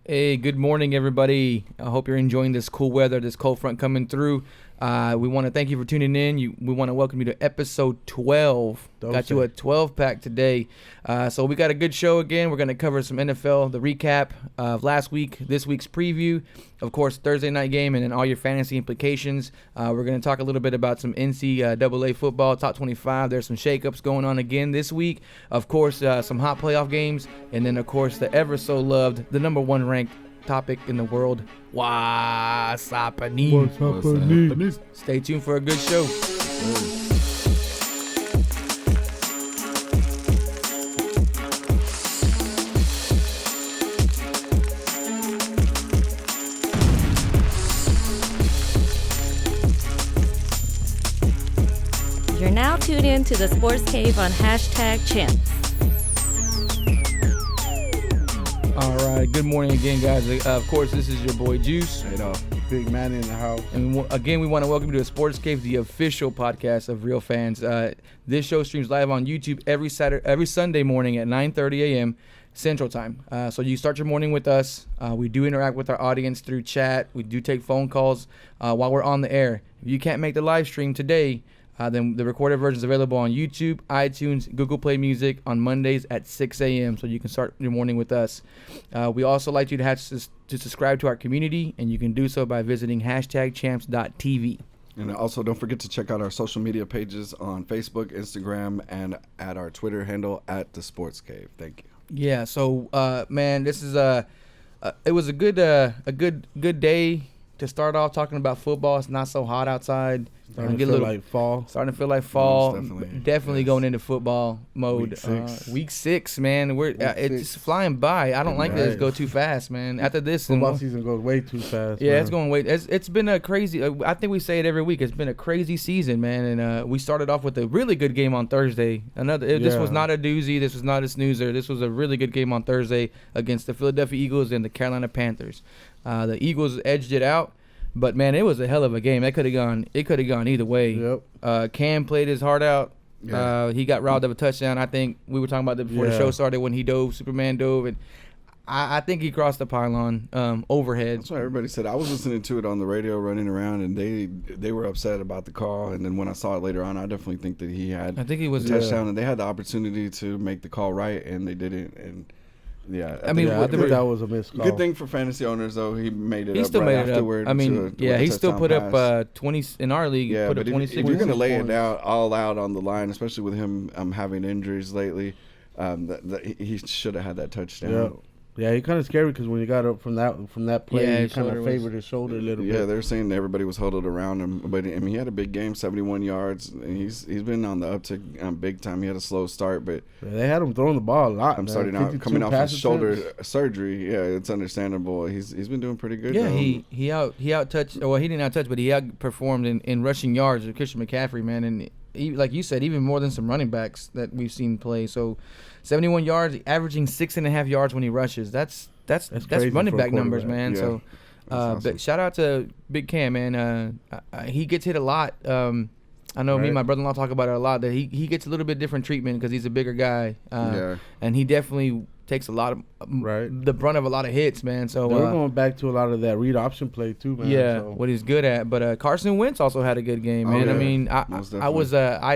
Hey, good morning, everybody. I hope you're enjoying this cool weather, this cold front coming through. We want to thank you for tuning in. We want to welcome you to episode 12. Got you a 12-pack today. So we got a good show again. We're going to cover some NFL, the recap of last week, this week's preview, of course, Thursday night game, and then all your fantasy implications. We're going to talk a little bit about some NCAA football, top 25. There's some shakeups going on again this week. Of course, some hot playoff games, and then, of course, the ever-so-loved, the number one ranked topic in the world, What's happening? Stay tuned for a good show. You're now tuned in to the Sports Cave on #Champs. All right, good morning again, guys. Of course, this is your boy Juice. Hey, no, big man in the house. And again, we want to welcome you to Sports Cave, the official podcast of Real Fans. This show streams live on YouTube every Sunday morning at 9:30 a.m. Central Time. So you start your morning with us. We do interact with our audience through chat. We do take phone calls while we're on the air. If you can't make the live stream today, then the recorded version is available on YouTube, iTunes, Google Play Music on Mondays at 6 a.m. So you can start your morning with us. We also like you to subscribe to our community, and you can do so by visiting #champs.tv. And also, don't forget to check out our social media pages on Facebook, Instagram, and at our Twitter handle at DaSportzCave. Thank you. Yeah. So, man, this is it was a good day to start off talking about football. It's not so hot outside. Starting to feel like fall. Definitely going into football mode. Week 6, man. It's just flying by. I don't like that it go too fast, man. After this, football season goes way too fast. Yeah, man. it's going way. It's been a crazy. I think we say it every week. It's been a crazy season, man. And we started off with a really good game on Thursday. This was not a doozy. This was not a snoozer. This was a really good game on Thursday against the Philadelphia Eagles and the Carolina Panthers. The Eagles edged it out. But, man, it was a hell of a game. It could have gone either way. Yep. Cam played his heart out. Yeah. He got robbed of a touchdown. I think we were talking about that before the show started when he Superman dove. And I think he crossed the pylon overhead. That's what everybody said. I was listening to it on the radio running around, and they were upset about the call. And then when I saw it later on, I definitely think that he had a touchdown. And they had the opportunity to make the call right, and they didn't. And yeah, I think that was a missed call. Good thing for fantasy owners, though, he made it. He up still right made it afterward. up. I mean, he still put up 20 in our league. Yeah, put up but 26. if you're going to lay it out all out on the line, especially with him having injuries lately, he should have had that touchdown. Yeah, he kind of scary because when he got up from that play, he kind of favored his shoulder a little bit. Yeah, they're saying everybody was huddled around him, but I mean, he had a big game, 71 yards. And he's been on the uptick big time. He had a slow start, but they had him throwing the ball a lot. I'm starting out coming off his shoulder surgery. Yeah, it's understandable. He's been doing pretty good. Yeah, he out touched. Well, he didn't out touch, but he outperformed in rushing yards with Christian McCaffrey, man, and like you said, even more than some running backs that we've seen play. So 71 yards, averaging 6.5 yards when he rushes. That's running back numbers, man. Yeah. So, awesome. But shout out to Big Cam, man. He gets hit a lot. I know me and my brother-in-law talk about it a lot, that he gets a little bit different treatment because he's a bigger guy. And he definitely takes a lot of the brunt of a lot of hits, man. So we're going back to a lot of that read option play too, man. Yeah, so. What he's good at. But Carson Wentz also had a good game, man. Yeah. I mean, I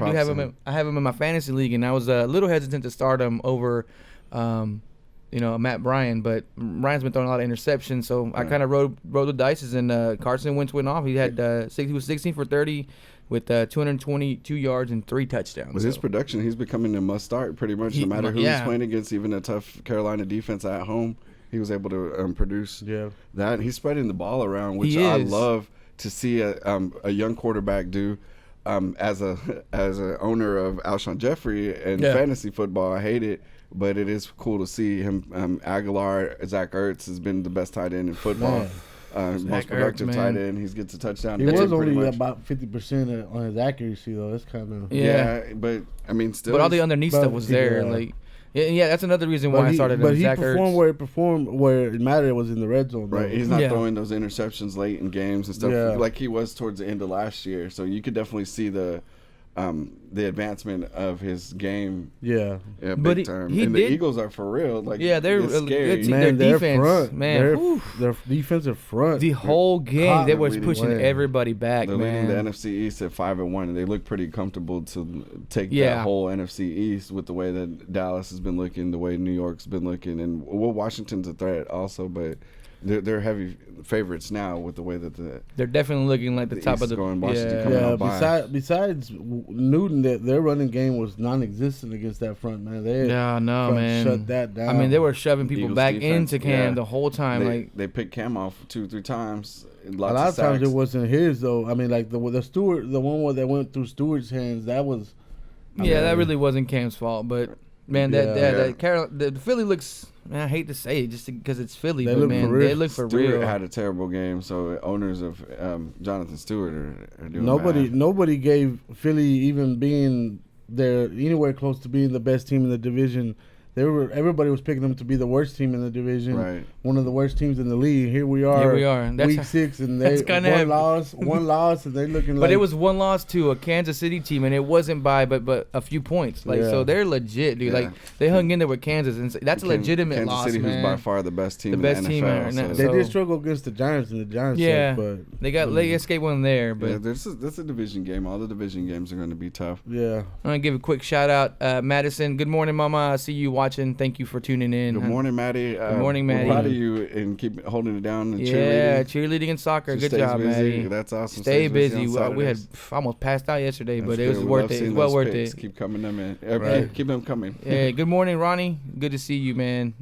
do have him. I have him in my fantasy league, and I was a little hesitant to start him over, Matt Bryan. But Ryan's been throwing a lot of interceptions, so I kind of rode the dices, and Carson Wentz went off. He had he was 16 for 30. With 222 yards and 3 touchdowns. With his production, he's becoming a must-start pretty much. No matter who he's playing against, even a tough Carolina defense at home, he was able to produce that. And he's spreading the ball around, which I love to see a young quarterback do. As a owner of Alshon Jeffrey and fantasy football, I hate it, but it is cool to see him. Aguilar, Zach Ertz has been the best tight end in football. Man. Most productive tight end. He gets a touchdown. He was only about 50% on his accuracy, though. That's kind of but I mean, still. But all the underneath stuff was there. That's another reason why I started. But he Zach performed where it mattered was in the red zone. Right, he's not throwing those interceptions late in games and stuff like he was towards the end of last year. So you could definitely see the the advancement of his game. Yeah, big time. And the Eagles are for real. Like, yeah, they're scary. Man, their defense, front, man, their defensive front. The whole game, they was pushing everybody back. They're man. leading the NFC East at 5-1, and they look pretty comfortable to take that whole NFC East with the way that Dallas has been looking, the way New York's been looking, and Washington's a threat also, but. They're heavy favorites now with the way that they're definitely looking like the top East of the going. Washington coming out by. Besides Newton, their running game was non-existent against that front, man. Man. Shut that down. I mean, they were shoving people Eagles back defense, into Cam the whole time. They picked Cam off 2-3 times. A lot of times it wasn't his though. I mean, like the Stewart, the one that went through Stewart's hands, that was. That really wasn't Cam's fault, but man, the Philly looks. Man, I hate to say it just because it's Philly, but man, they look for real. Stewart had a terrible game, so owners of Jonathan Stewart are doing Nobody gave Philly even being there anywhere close to being the best team in the division. Everybody was picking them to be the worst team in the division, right? One of the worst teams in the league. Here we are. Week 6, and they one loss, and they looking. But it was one loss to a Kansas City team, and it wasn't by but a few points. So they're legit, dude. Like they hung in there with Kansas, and that's a legitimate Kansas loss, City, man. who's by far the best team in the NFL. They did struggle against the Giants, and the Giants. But they escaped one there. But that's a division game. All the division games are going to be tough. Yeah. I'm gonna give a quick shout out, Madison. Good morning, Mama. I see you watching. Thank you for tuning in. Good morning, Maddie. Good morning, Maddie. We're proud of you and keep holding it down. And cheerleading and soccer. Good job, busy. Maddie. That's awesome. Stay busy. We had almost passed out yesterday, but it was worth it. It's well worth it. Keep coming them in. Keep them coming. Yeah. Good morning, Ronnie. Good to see you, man.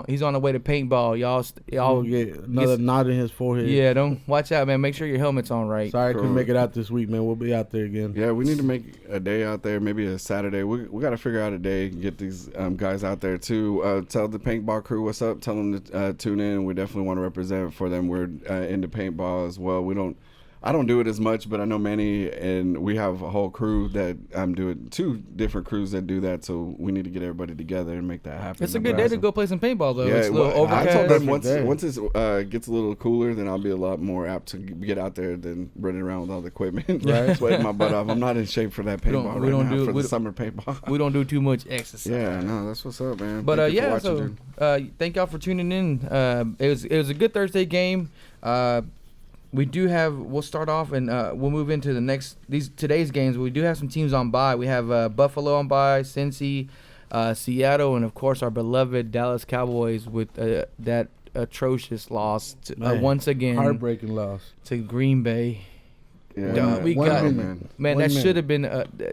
He's on the way to paintball. Y'all get another knot in his forehead. Yeah, don't watch out, man. Make sure your helmet's on right. Sorry I couldn't make it out this week, man. We'll be out there again. Yeah, we need to make a day out there, maybe a Saturday. We got to figure out a day and get these guys out there too. Tell the paintball crew what's up. Tell them to tune in. We definitely want to represent for them. We're into paintball as well. I don't do it as much, but I know Manny and we have a whole crew that I'm doing 2 different crews that do that. So we need to get everybody together and make that happen. It's a good day to go play some paintball, though. Yeah, it's a little overcast. I told them once it gets a little cooler, then I'll be a lot more apt to get out there than running around with all the equipment, sweating my butt off. I'm not in shape for that paintball for the summer paintball. We don't do too much exercise. Yeah, no, that's what's up, man. But thank y'all for tuning in. It was a good Thursday game. We'll start off and we'll move into today's games. We do have some teams on bye. We have Buffalo on bye, Cincy, Seattle, and of course our beloved Dallas Cowboys with that atrocious loss once again. Heartbreaking loss to Green Bay. Yeah, we got that should have been.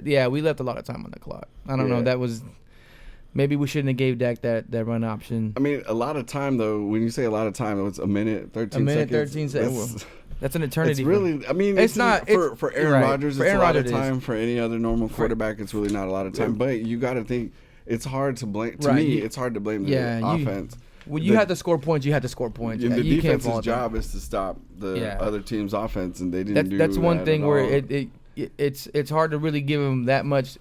We left a lot of time on the clock. I don't know. That was. Maybe we shouldn't have gave Dak that run option. I mean, a lot of time though. When you say a lot of time, it's a minute, 13 seconds. 13 seconds. That's an eternity. It's really. I mean, it's not for Aaron Rodgers. It's a lot of time. For any other normal quarterback, it's really not a lot of time. But you got to think it's hard to blame. To me, it's hard to blame the offense. When you have to score points, you have to score points. And the defense's job is to stop the other team's offense, and they didn't do that. That's one thing where it's hard to really give them that much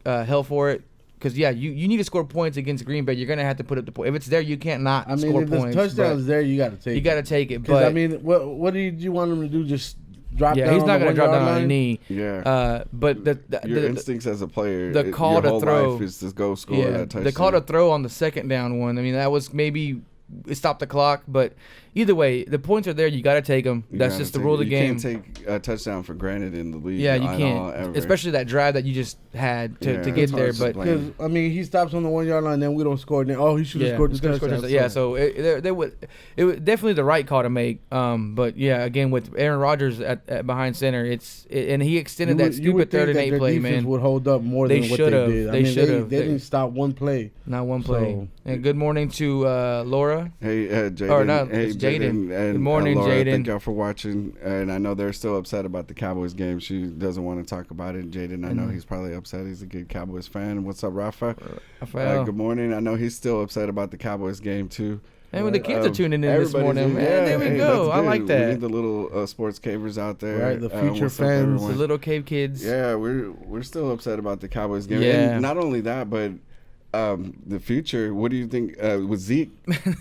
hell for it. Because, you need to score points against Green Bay. You're going to have to put up the point. If it's there, you can't not score points. If the touchdown's there, you got to take it. You got to take it. But I mean, what did you want him to do? Just drop down? Yeah, he's not going to drop down on a knee. Yeah. But your instincts as a player, the call your to whole throw life is to go score that touchdown. The call to throw on the second down one, I mean, that was maybe it stopped the clock, but either way, the points are there. You got to take them. That's just the rule of the game. You can't take a touchdown for granted in the league. Yeah, you can't. Especially that drive that you just had to get there. But because he stops on the 1 yard line, then we don't score. Then he should have scored the touchdown. Yeah, so it was definitely the right call to make. But yeah, again with Aaron Rodgers at behind center, and he extended that stupid 3rd and 8 play. Man, would hold up more than what they did. They should have. They didn't stop one play. Not one play. And good morning to Laura. Hey, Jaden. Or no, it's Jaden. Good morning, Laura, Jaden. Thank y'all for watching. And I know they're still upset about the Cowboys game. She doesn't want to talk about it. Jaden, I know he's probably upset. He's a good Cowboys fan. What's up, Rafa? Good morning. I know he's still upset about the Cowboys game, too. And when the kids are tuning in this morning, man, there we go. I like that. We need the little sports cavers out there. Right, the future fans. The little cave kids. Yeah, we're still upset about the Cowboys game. Yeah. And not only that, but the future, what do you think with Zeke?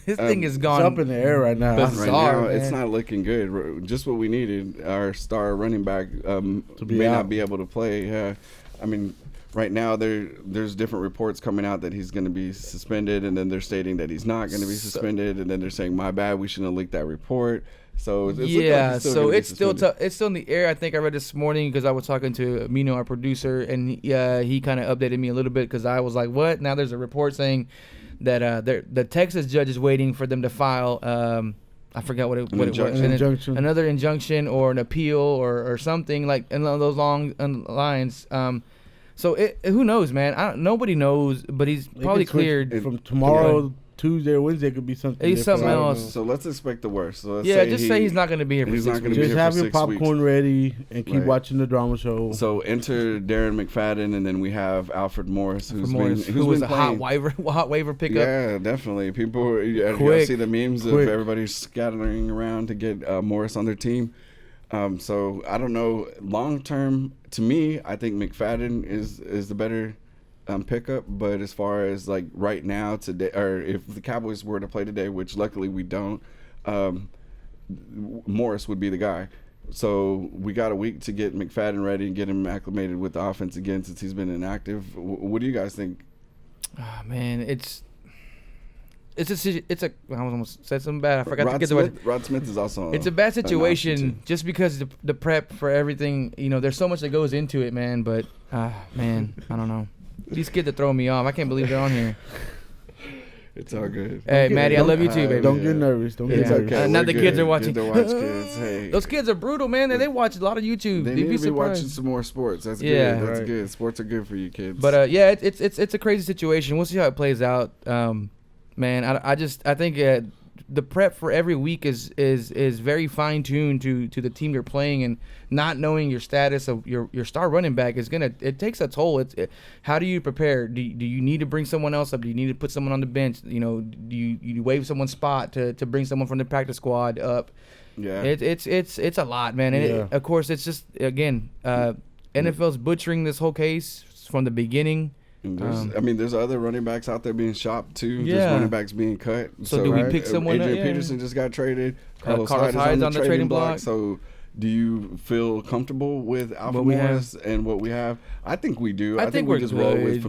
This thing is gone. It's up in the air right now. Bizarre, right now, it's not looking good. Just what we needed. Our star running back may not be able to play. Yeah, I mean, right now there's different reports coming out that he's going to be suspended, and then they're stating that he's not going to be suspended, and then they're saying, "My bad, we shouldn't have leaked that report." So it's it's still in the air. I think I read this morning because I was talking to Mino, our producer, and he kind of updated me a little bit because I was like, "What?" Now there's a report saying that the Texas judge is waiting for them to file. I forgot what it was. Another injunction or an appeal or something like in those long lines. So who knows, man? Nobody knows, but he's probably cleared from tomorrow. Tuesday or Wednesday could be something. It's something else. So let's expect the worst. So say he's not going to be here for 6 weeks. Just have your popcorn ready and keep watching the drama show. So enter Darren McFadden, and then we have Alfred Morris, who was a hot waiver pickup. Yeah, definitely. People, you see the memes of everybody scattering around to get Morris on their team. So I don't know. Long term, to me, I think McFadden is the better pickup, but as far as like right now today, or if the Cowboys were to play today, which luckily we don't, Morris would be the guy. So we got a week to get McFadden ready and get him acclimated with the offense again since he's been inactive. What do you guys think? Oh, man, I almost said something bad. I forgot to get the word. Rod Smith is also. It's a bad situation just because the prep for everything. There's so much that goes into it, man. But man, I don't know. These kids are throwing me off. I can't believe they're on here. It's all good. Hey, Maddie, I love you too, baby. Don't get nervous. Don't get nervous. Okay. Now the kids are watching. Kids. Hey. Those kids are brutal, man. They watch a lot of YouTube. They need to be watching some more sports. That's good. That's good. Sports are good for you kids. But it's a crazy situation. We'll see how it plays out. Man, I think the prep for every week is very fine tuned to the team you're playing, and not knowing your status of your star running back it takes a toll. How do you prepare? Do you need to bring someone else up? Do you need to put someone on the bench? Do you waive someone's spot to bring someone from the practice squad up? Yeah, it's a lot, man. And of course, it's just again, NFL's butchering this whole case from the beginning. And there's other running backs out there being shopped too. Yeah. There's running backs being cut. So do we pick someone? Adrian Peterson just got traded. Carlos Hyde is on the trading block. So do you feel comfortable with Alfred Morris and what we have? I think we do. I think we just roll with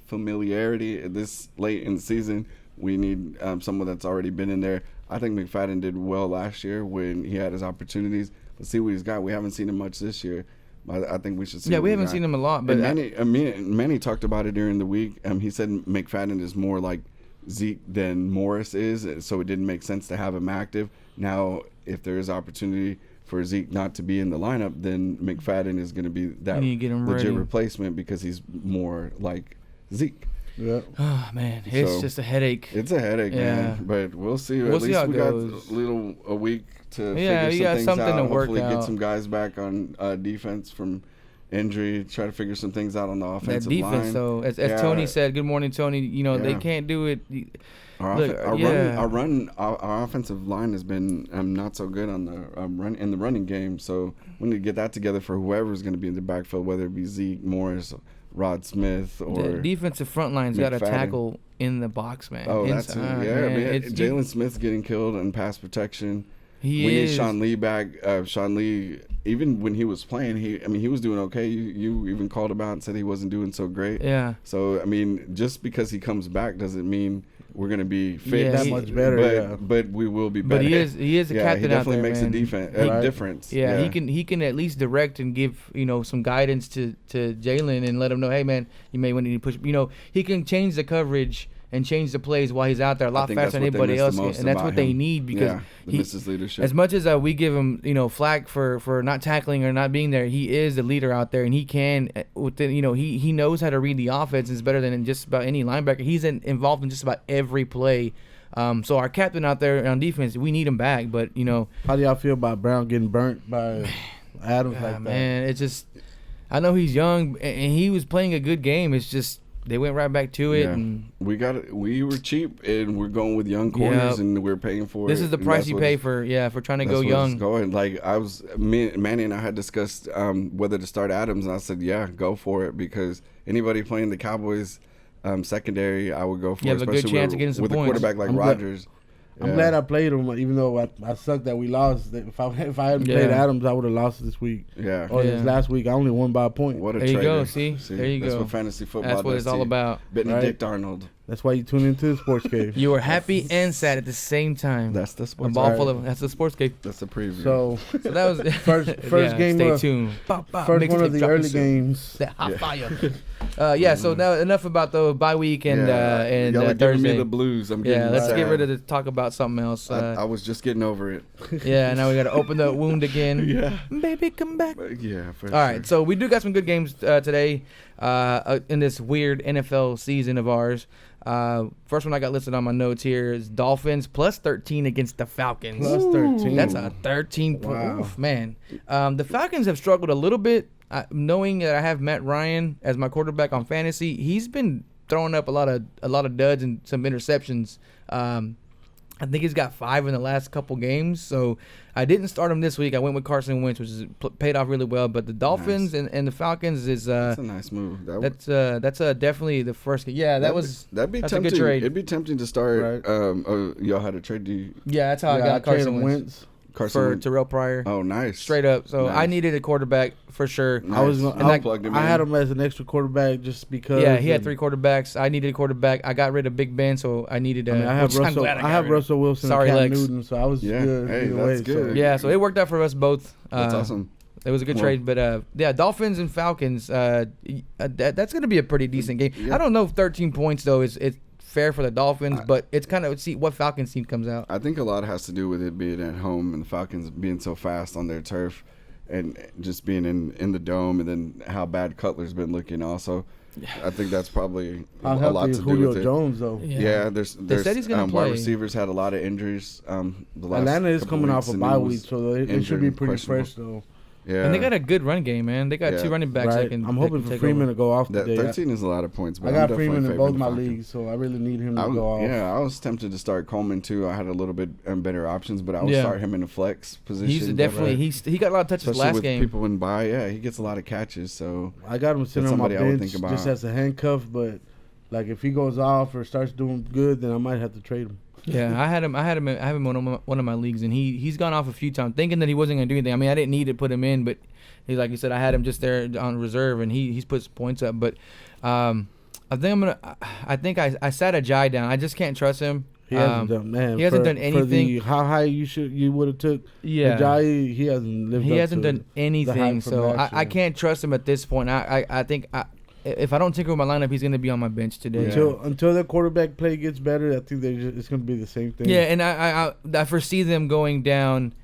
familiarity this late in the season. We need someone that's already been in there. I think McFadden did well last year when he had his opportunities. Let's see what he's got. We haven't seen him much this year. I think we should see. Yeah, we haven't seen him a lot. But Manny talked about it during the week. He said McFadden is more like Zeke than Morris is, so it didn't make sense to have him active. Now, if there is opportunity for Zeke not to be in the lineup, then McFadden is going to be that legit replacement because he's more like Zeke. Yeah. Oh man, it's just a headache. It's a headache, man. But we'll see. At least we got a week to figure some things out. Hopefully get some guys back on defense from injury. Try to figure some things out on the offensive line. That defense, though, as Tony said, good morning, Tony. They can't do it. Our offensive line has been not so good on the in the running game. So we need to get that together for whoever's going to be in the backfield, whether it be Zeke, Morris, Rod Smith, or the defensive front line's got to tackle in the box, man. Oh, that's it. Jalen Smith's getting killed in pass protection. We need Sean Lee back. Sean Lee, even when he was playing, he was doing okay. You even called him out and said he wasn't doing so great. Yeah. So just because he comes back doesn't mean we're gonna be fit that much better. But we will be better. But he is a captain out there. He definitely makes a difference. Yeah, he can at least direct and give some guidance to Jalen and let him know, hey man, you may want to push. He can change the coverage and change the plays while he's out there a lot faster than anybody else, and that's what they need because his leadership. As much as we give him flack for not tackling or not being there, he is the leader out there, and he can he knows how to read the offense. It's better than just about any linebacker. He's involved in just about every play. So our captain out there on defense, we need him back. But how do y'all feel about Brown getting burnt by Adams like that? Man, it's just I know he's young and he was playing a good game. It's just they went right back to it. And we were cheap, and we're going with young corners, and we're paying for it. This is the price you pay for trying to go young. Going. Like Manny and I had discussed whether to start Adams, and I said, yeah, go for it, because anybody playing the Cowboys secondary, I would go for. You have a good chance of getting some points. With a quarterback like Rodgers. I'm glad I played him, even though I sucked that we lost. If I hadn't played Adams, I would have lost this week. Yeah. Or this last week, I only won by a point. What a there traitor. You go. See? There you That's go. what fantasy football That's what it's all about. Benedict Arnold. That's why you tune into the Sports Cave. You were happy and sad at the same time. That's the Sports Cave. A ball full of. That's the Sports Cave. That's the preview. So that was first game. Stay tuned. First one of the early games. That hot fire. So now enough about the bye week and y'all are giving Thursday. me the blues. I'm getting let's sad. get rid of it. Talk about something else. I was just getting over it. Now we got to open the wound again. Yeah, baby, come back. Yeah, for All right, so we do got some good games today in this weird NFL season of ours. First one I got listed on my notes here is Dolphins plus 13 against the Falcons. Plus 13. That's a 13 point. Oof, man. The Falcons have struggled a little bit. Knowing that I have Matt Ryan as my quarterback on fantasy, he's been throwing up a lot of duds and some interceptions. I think he's got 5 in the last couple games, so I didn't start him this week. I went with Carson Wentz, which is paid off really well. But the Dolphins and the Falcons is that's a nice move. That's definitely the first. Yeah, that'd be tempting. A good trade. It'd be tempting to start. Right. Y'all had a trade. Yeah, that's how I got Carson Wentz. For Terrell Pryor. Oh, nice. Straight up. So I needed a quarterback for sure. Nice. I had him as an extra quarterback just because. Yeah, he had 3 quarterbacks. I needed a quarterback. I got rid of Big Ben, so I needed a. I have Russell Wilson. Sorry, and Cam Newton, so I was good. Hey, that's good. So it worked out for us both. That's awesome. It was a good trade, but Dolphins and Falcons. That's going to be a pretty decent game. Yeah. I don't know if 13 points though is fair for the Dolphins, but it's kind of see what Falcons team comes out. I think a lot has to do with it being at home and the Falcons being so fast on their turf and just being in the dome, and then how bad Cutler's been looking also. I think that's probably a lot to do with it. Jones, though. Yeah, there's they said he's gonna play. Wide receivers had a lot of injuries. Atlanta is coming off a bye week, so it should be pretty fresh though. Yeah. And they got a good run game, man. They got 2 running backs. Right. I'm hoping for Freeman to go off today. 13 is a lot of points. But I got Freeman in both my leagues, so I really need him to go off. Yeah, I was tempted to start Coleman too. I had a little bit better options, but I would start him in the flex position. He's definitely he got a lot of touches especially last with game. People wouldn't buy. Yeah, he gets a lot of catches. So I got him sitting on my bench just as a handcuff, but like if he goes off or starts doing good, then I might have to trade him. Yeah, I have him in one of my leagues, and he's gone off a few times, thinking that he wasn't gonna do anything. I mean, I didn't need to put him in, but he's like you said, I had him just there on reserve, and he's put some points up. But I think I sat a Jai down. I just can't trust him. He hasn't done He hasn't done anything. How high you would have took. Yeah, Jai, he hasn't lived. He hasn't done anything. So I can't trust him at this point. I think if I don't tinker with my lineup, he's going to be on my bench today. Until the quarterback play gets better, I think it's going to be the same thing. Yeah, and I foresee them going down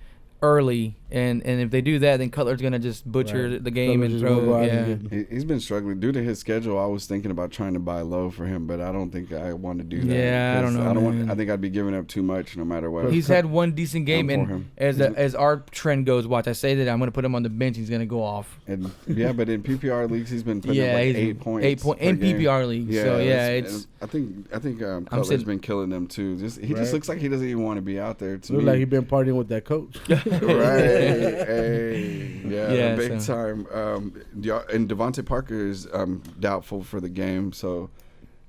early, and if they do that, then Cutler's going to just butcher the game and throw. He's been struggling due to his schedule. I was thinking about trying to buy low for him, but I don't think I want to do that. Yeah, I don't know. I think I'd be giving up too much no matter what. He's had one decent game, and as our trend goes, watch, I say that I'm going to put him on the bench. He's going to go off. And but in PPR leagues, he's been putting up like 8 points. 8 points in PPR leagues. Yeah, so it's. I think Cutler's been killing them too. He just looks like he doesn't even want to be out there. Looks like he's been partying with that coach. Right. Big time. And Devontae Parker is doubtful for the game, so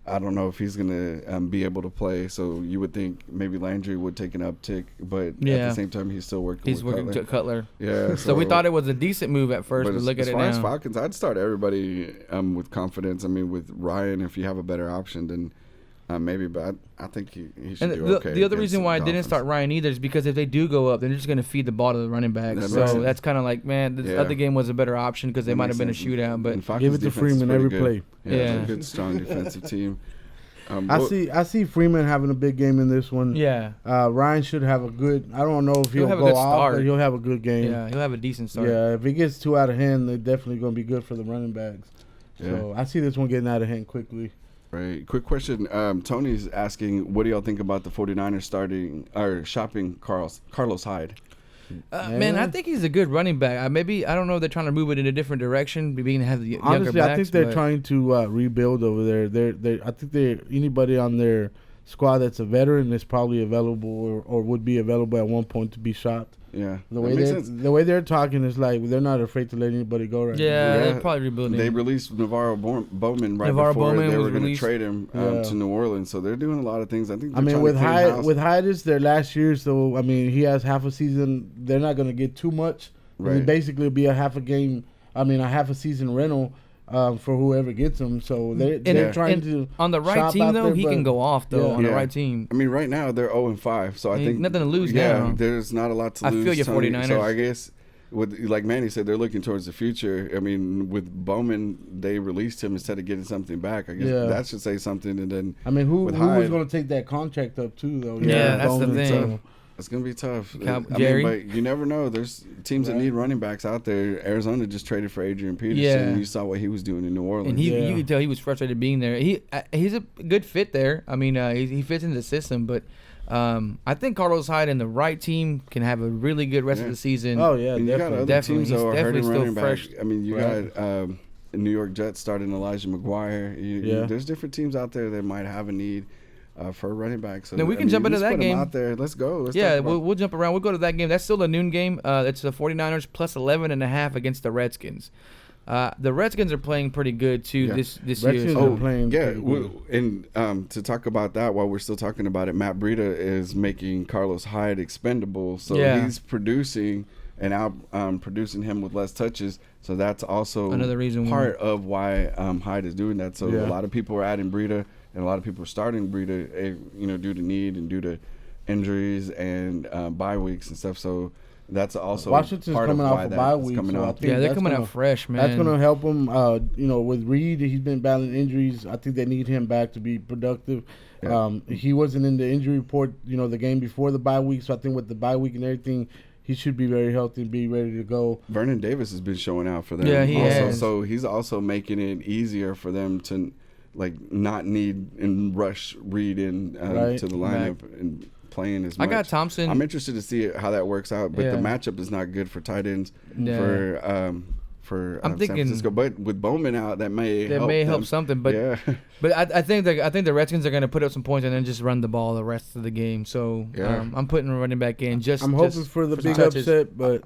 I don't know if he's gonna be able to play. So you would think maybe Landry would take an uptick, but at the same time he's still working. He's working with Cutler. Yeah. So we thought it was a decent move at first, but look at it now. As far as Falcons, I'd start everybody with confidence. I mean, with Ryan, if you have a better option, then. Maybe, but I think he should do okay. The other reason why I didn't start Ryan either is because if they do go up, then they're just going to feed the ball to the running backs. So that's kind of like, man, this other game was a better option because they might have been a shootout. But give it to Freeman every play. Yeah, it's a good, strong defensive team. I see Freeman having a big game in this one. Yeah. Ryan should have a good. I don't know if he'll go off, but he'll have a good game. Yeah, he'll have a decent start. Yeah, if it gets too out of hand, they're definitely going to be good for the running backs. So I see this one getting out of hand quickly. Right. Quick question. Tony's asking, what do y'all think about the 49ers shopping Carlos Hyde? Man, I think he's a good running back. I don't know if they're trying to move it in a different direction, being to have the younger backs. I think they're trying to rebuild over there. I think anybody on their squad that's a veteran that's probably available or would be available at one point to be shopped. Yeah, the way they're talking is like they're not afraid to let anybody go right now. They're probably rebuilding. They released Navarro Bowman before they were going to trade him to New Orleans, so they're doing a lot of things. I mean, with Hyde is their last year, so I mean he has half a season. They're not going to get too much. Right. Basically, it'll be a half a season rental. For whoever gets him, so they're trying to on the right team though. He can go off though on the right team. I mean, right now they're 0-5, so I think nothing to lose now. Yeah, there's not a lot to lose. I feel you, 49ers. So I guess like Manny said, they're looking towards the future. I mean, with Bowman, they released him instead of getting something back. I guess that should say something. And then who was going to take that contract up too though? Yeah, that's Bowman, the thing. So it's going to be tough. But you never know. There's teams that need running backs out there. Arizona just traded for Adrian Peterson. Yeah. You saw what he was doing in New Orleans. And you could tell he was frustrated being there. He's a good fit there. I mean, he fits into the system. But I think Carlos Hyde and the right team can have a really good rest of the season. Oh, yeah, and you got other teams that are hurting running back. I mean, you got New York Jets starting Elijah McGuire. There's different teams out there that might have a need. For a running back. So we can jump into that game. Out there. Let's go. We'll jump around. We'll go to that game. That's still a noon game. It's the 49ers plus 11.5 against the Redskins. The Redskins are playing pretty good too this year. Are playing and to talk about that while we're still talking about it, Matt Breida is making Carlos Hyde expendable. So he's producing and out producing him with less touches. So that's also another reason part of why Hyde is doing that. So a lot of people are adding Breida. And a lot of people are starting Breida, due to need and due to injuries and bye weeks and stuff. So that's also Washington's part coming of off a bye week. So they're coming out fresh, man. That's going to help them. With Reed, he's been battling injuries. I think they need him back to be productive. Yeah. He wasn't in the injury report, the game before the bye week. So I think with the bye week and everything, he should be very healthy and be ready to go. Vernon Davis has been showing out for them. Yeah, he has. So he's also making it easier for them to not need and rush Reed in to the lineup and playing as much. I got Thompson. I'm interested to see how that works out, but the matchup is not good for tight ends for I'm thinking, San Francisco. But with Bowman out, that may help something. But but I think the Redskins are going to put up some points and then just run the ball the rest of the game. So I'm putting a running back in. I'm hoping for the big upset, but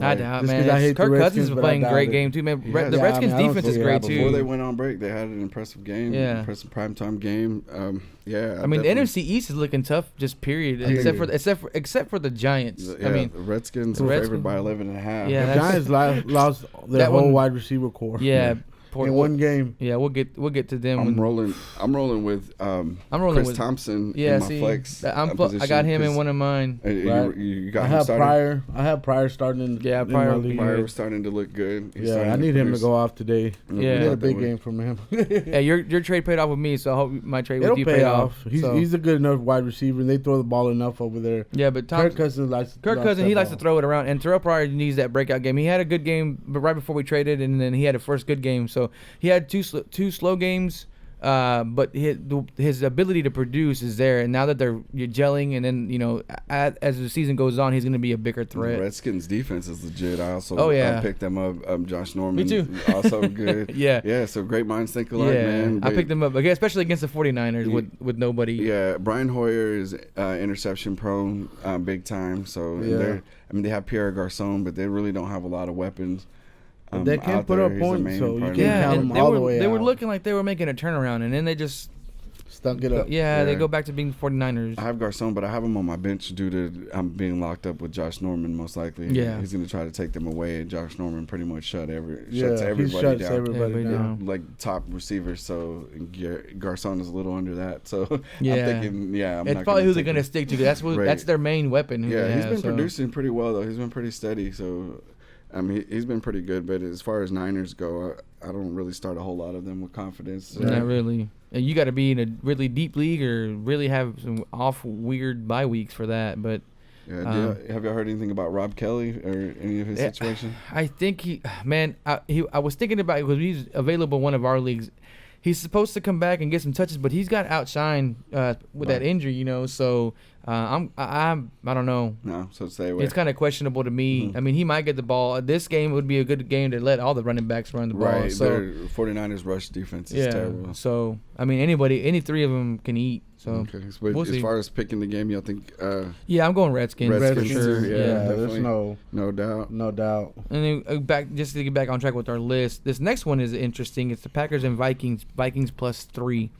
I doubt, man. Kirk Cousins is playing a great game too, man. The Redskins defense is great too. Before they went on break, they had an impressive game. Impressive primetime game. I mean, the NFC East is looking tough, just period. Except for the Giants. I mean, the Redskins are favored by 11.5. Yeah, the Giants lost their whole wide receiver core. Yeah. In one game. Yeah, we'll get to them. I'm rolling with Chris Thompson in my flex. I got him in one of mine. You got him starting? I have Pryor starting. Pryor was starting to look good. I need him to go off today. We need a big game from him. Your trade paid off with me, so I hope my trade with you paid off. He's a good enough wide receiver, and they throw the ball enough over there. Yeah, but Kirk Cousins likes to throw it around, and Terrell Pryor needs that breakout game. He had a good game, but right before we traded, and then he had a first good game. So he had two slow games, but his ability to produce is there. And now that you're gelling, and then as the season goes on, he's going to be a bigger threat. The Redskins defense is legit. I also picked them up. Josh Norman, me too. Also good. Yeah. So great minds think alike, man. I picked them up, especially against the 49ers with nobody. Yeah, Brian Hoyer is interception prone, big time. So they have Pierre Garçon, but they really don't have a lot of weapons. They can't put up points, so you can't count them all the way out. They were looking like they were making a turnaround, and then they just stunk it up. Yeah, they go back to being 49ers. I have Garçon, but I have him on my bench due to being locked up with Josh Norman, most likely. Yeah. He's going to try to take them away, and Josh Norman pretty much shuts everybody down. Like top receivers, so Garçon is a little under that. So I'm thinking, it's probably who they're going to stick to. That's their main weapon. He's been producing pretty well, though. He's been pretty steady, so... he's been pretty good, but as far as Niners go, I don't really start a whole lot of them with confidence. Not really. And you got to be in a really deep league or really have some weird bye weeks for that. But have you heard anything about Rob Kelly or any of his situation? I think I was thinking about it because he's available in one of our leagues. He's supposed to come back and get some touches, but he's got outshined with that injury, So I don't know. No, so stay away. It's kind of questionable to me. Mm-hmm. I mean, he might get the ball. This game would be a good game to let all the running backs run the ball. Right. So 49ers rush defense is terrible. So I mean, any three of them can eat. So we'll see. As far as picking the game, y'all think? Yeah, I'm going Redskins for sure. Yeah, there's no doubt. And then just to get back on track with our list, this next one is interesting. It's the Packers and Vikings. Vikings +3.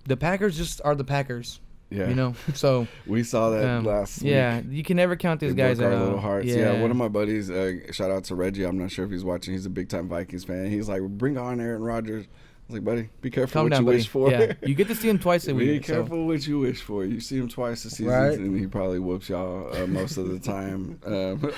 The Packers just are the Packers. Yeah. So we saw that last week. Yeah, you can never count these guys out. Our little hearts. Yeah, one of my buddies, shout out to Reggie. I'm not sure if he's watching. He's a big time Vikings fan. He's like, bring on Aaron Rodgers. I was like, buddy, be careful what you wish for. Yeah, you get to see him twice a week. Be careful what you wish for. You see him twice a season, and he probably whoops y'all most of the time.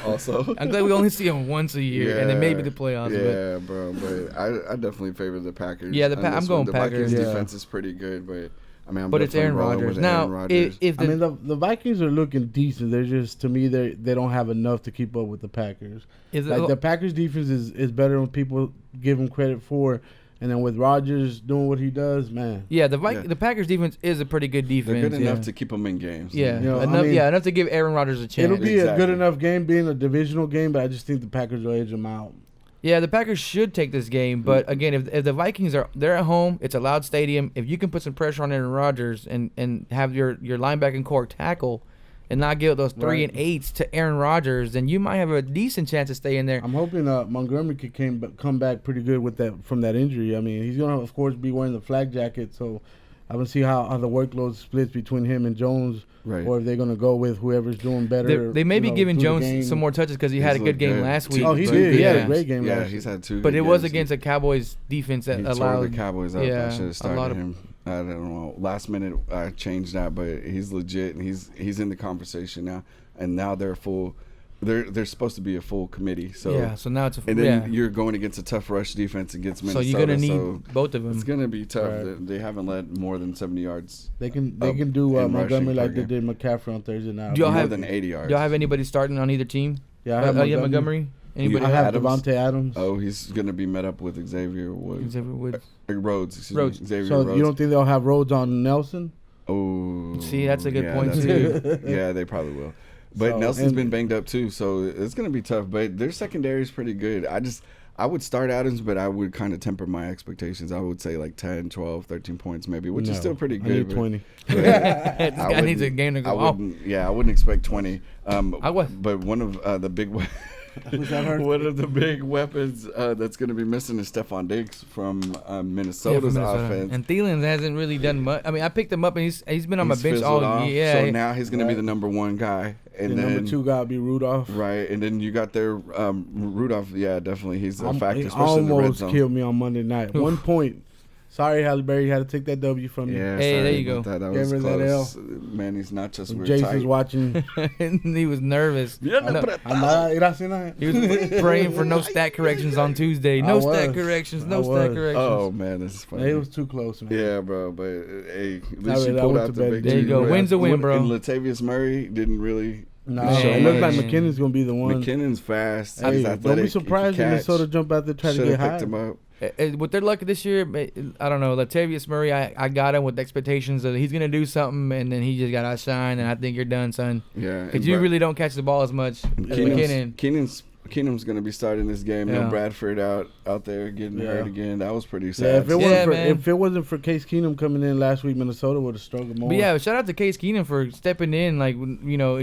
Also, I'm glad we only see him once a year, and then maybe the playoffs. Yeah, bro. But I definitely favor the Packers. Yeah, I'm going Packers. The Vikings defense is pretty good, but. I mean, but it's Aaron Rodgers. Now, if the Vikings are looking decent, they're just, to me, they don't have enough to keep up with the Packers. The Packers defense is better than people give them credit for, and then with Rodgers doing what he does, man. Yeah, the Packers defense is a pretty good defense. They're good enough to keep them in games. Yeah, enough to give Aaron Rodgers a chance. It'll be a good enough game being a divisional game, but I just think the Packers will edge them out. Yeah, the Packers should take this game, but again, if the Vikings they're at home, it's a loud stadium. If you can put some pressure on Aaron Rodgers and have your linebacking core tackle and not give those 3 and 8s to Aaron Rodgers, then you might have a decent chance to stay in there. I'm hoping Montgomery could come back pretty good with from that injury. I mean, he's gonna of course be wearing the flag jacket, so I'm gonna see how the workload splits between him and Jones. Right. Or if they're going to go with whoever's doing better. They may be giving Jones some more touches because he had a good game last week. Oh, he did. He had a great game last week. Yeah, he's had 2 But it was against a Cowboys defense that allowed. The Cowboys up. I should have started him. I don't know. Last minute, I changed that, but he's legit, and he's in the conversation now. And now they're full. They're supposed to be a full committee. So so now it's you're going against a tough rush defense against Minnesota. So you're gonna need both of them. It's gonna be tough. Right. They haven't led more than 70 yards. They can do Montgomery like they did McCaffrey on Thursday night. More than 80 yards. Do y'all have anybody starting on either team? Yeah, I have Montgomery. Anybody? I have Devontae Adams. Oh, he's gonna be met up with Xavier Woods. Rhodes. Xavier so Rhodes. You don't think they'll have Rhodes on Nelson? Oh, see, that's a good point too. Yeah, they probably will. But Nelson's been banged up too, so it's going to be tough. But their secondary is pretty good. I would start Adams, but I would kind of temper my expectations. I would say like 10, 12, 13 points maybe, which is still pretty good. I need 20. This guy needs a game to go off. Yeah, I wouldn't expect 20. But one of the big one of the big weapons that's going to be missing is Stephon Diggs from Minnesota's offense. And Thielen hasn't really done much. I mean, I picked him up, and he's been on my bench all year. So now he's going to be the number 1 guy. And then number 2 guy will be Rudolph. Right, and then you got their Rudolph. Yeah, definitely, he's a factor, he especially in the red zone. Almost killed me on Monday night. 1 point. Sorry, Halle Berry, had to take that W from you. Yeah, hey, there you go. That was close. That L. Man, he's not just weird. Jason's watching. He was nervous. He was praying for no stat corrections on Tuesday. No stat corrections. Oh, man, this is funny. It was too close, man. Yeah, bro, but hey, at least you pulled out the big. There you go. Win's a win, bro. And Latavius Murray didn't really. No, it looks like McKinnon's going to be the one. McKinnon's fast. Hey, he's athletic. Don't be surprised if Minnesota jump out there try to get high. Picked him up. With their luck this year, I don't know. Latavius Murray, I got him with expectations that he's going to do something, and then he just got outshine, and I think you're done, son. Yeah. Because you really don't catch the ball as much as McKinnon. Keenum's going to be starting this game. No Bradford out there getting hurt again. That was pretty sad. If it wasn't for Case Keenum coming in last week, Minnesota would have struggled more. But yeah, shout out to Case Keenum for stepping in, like,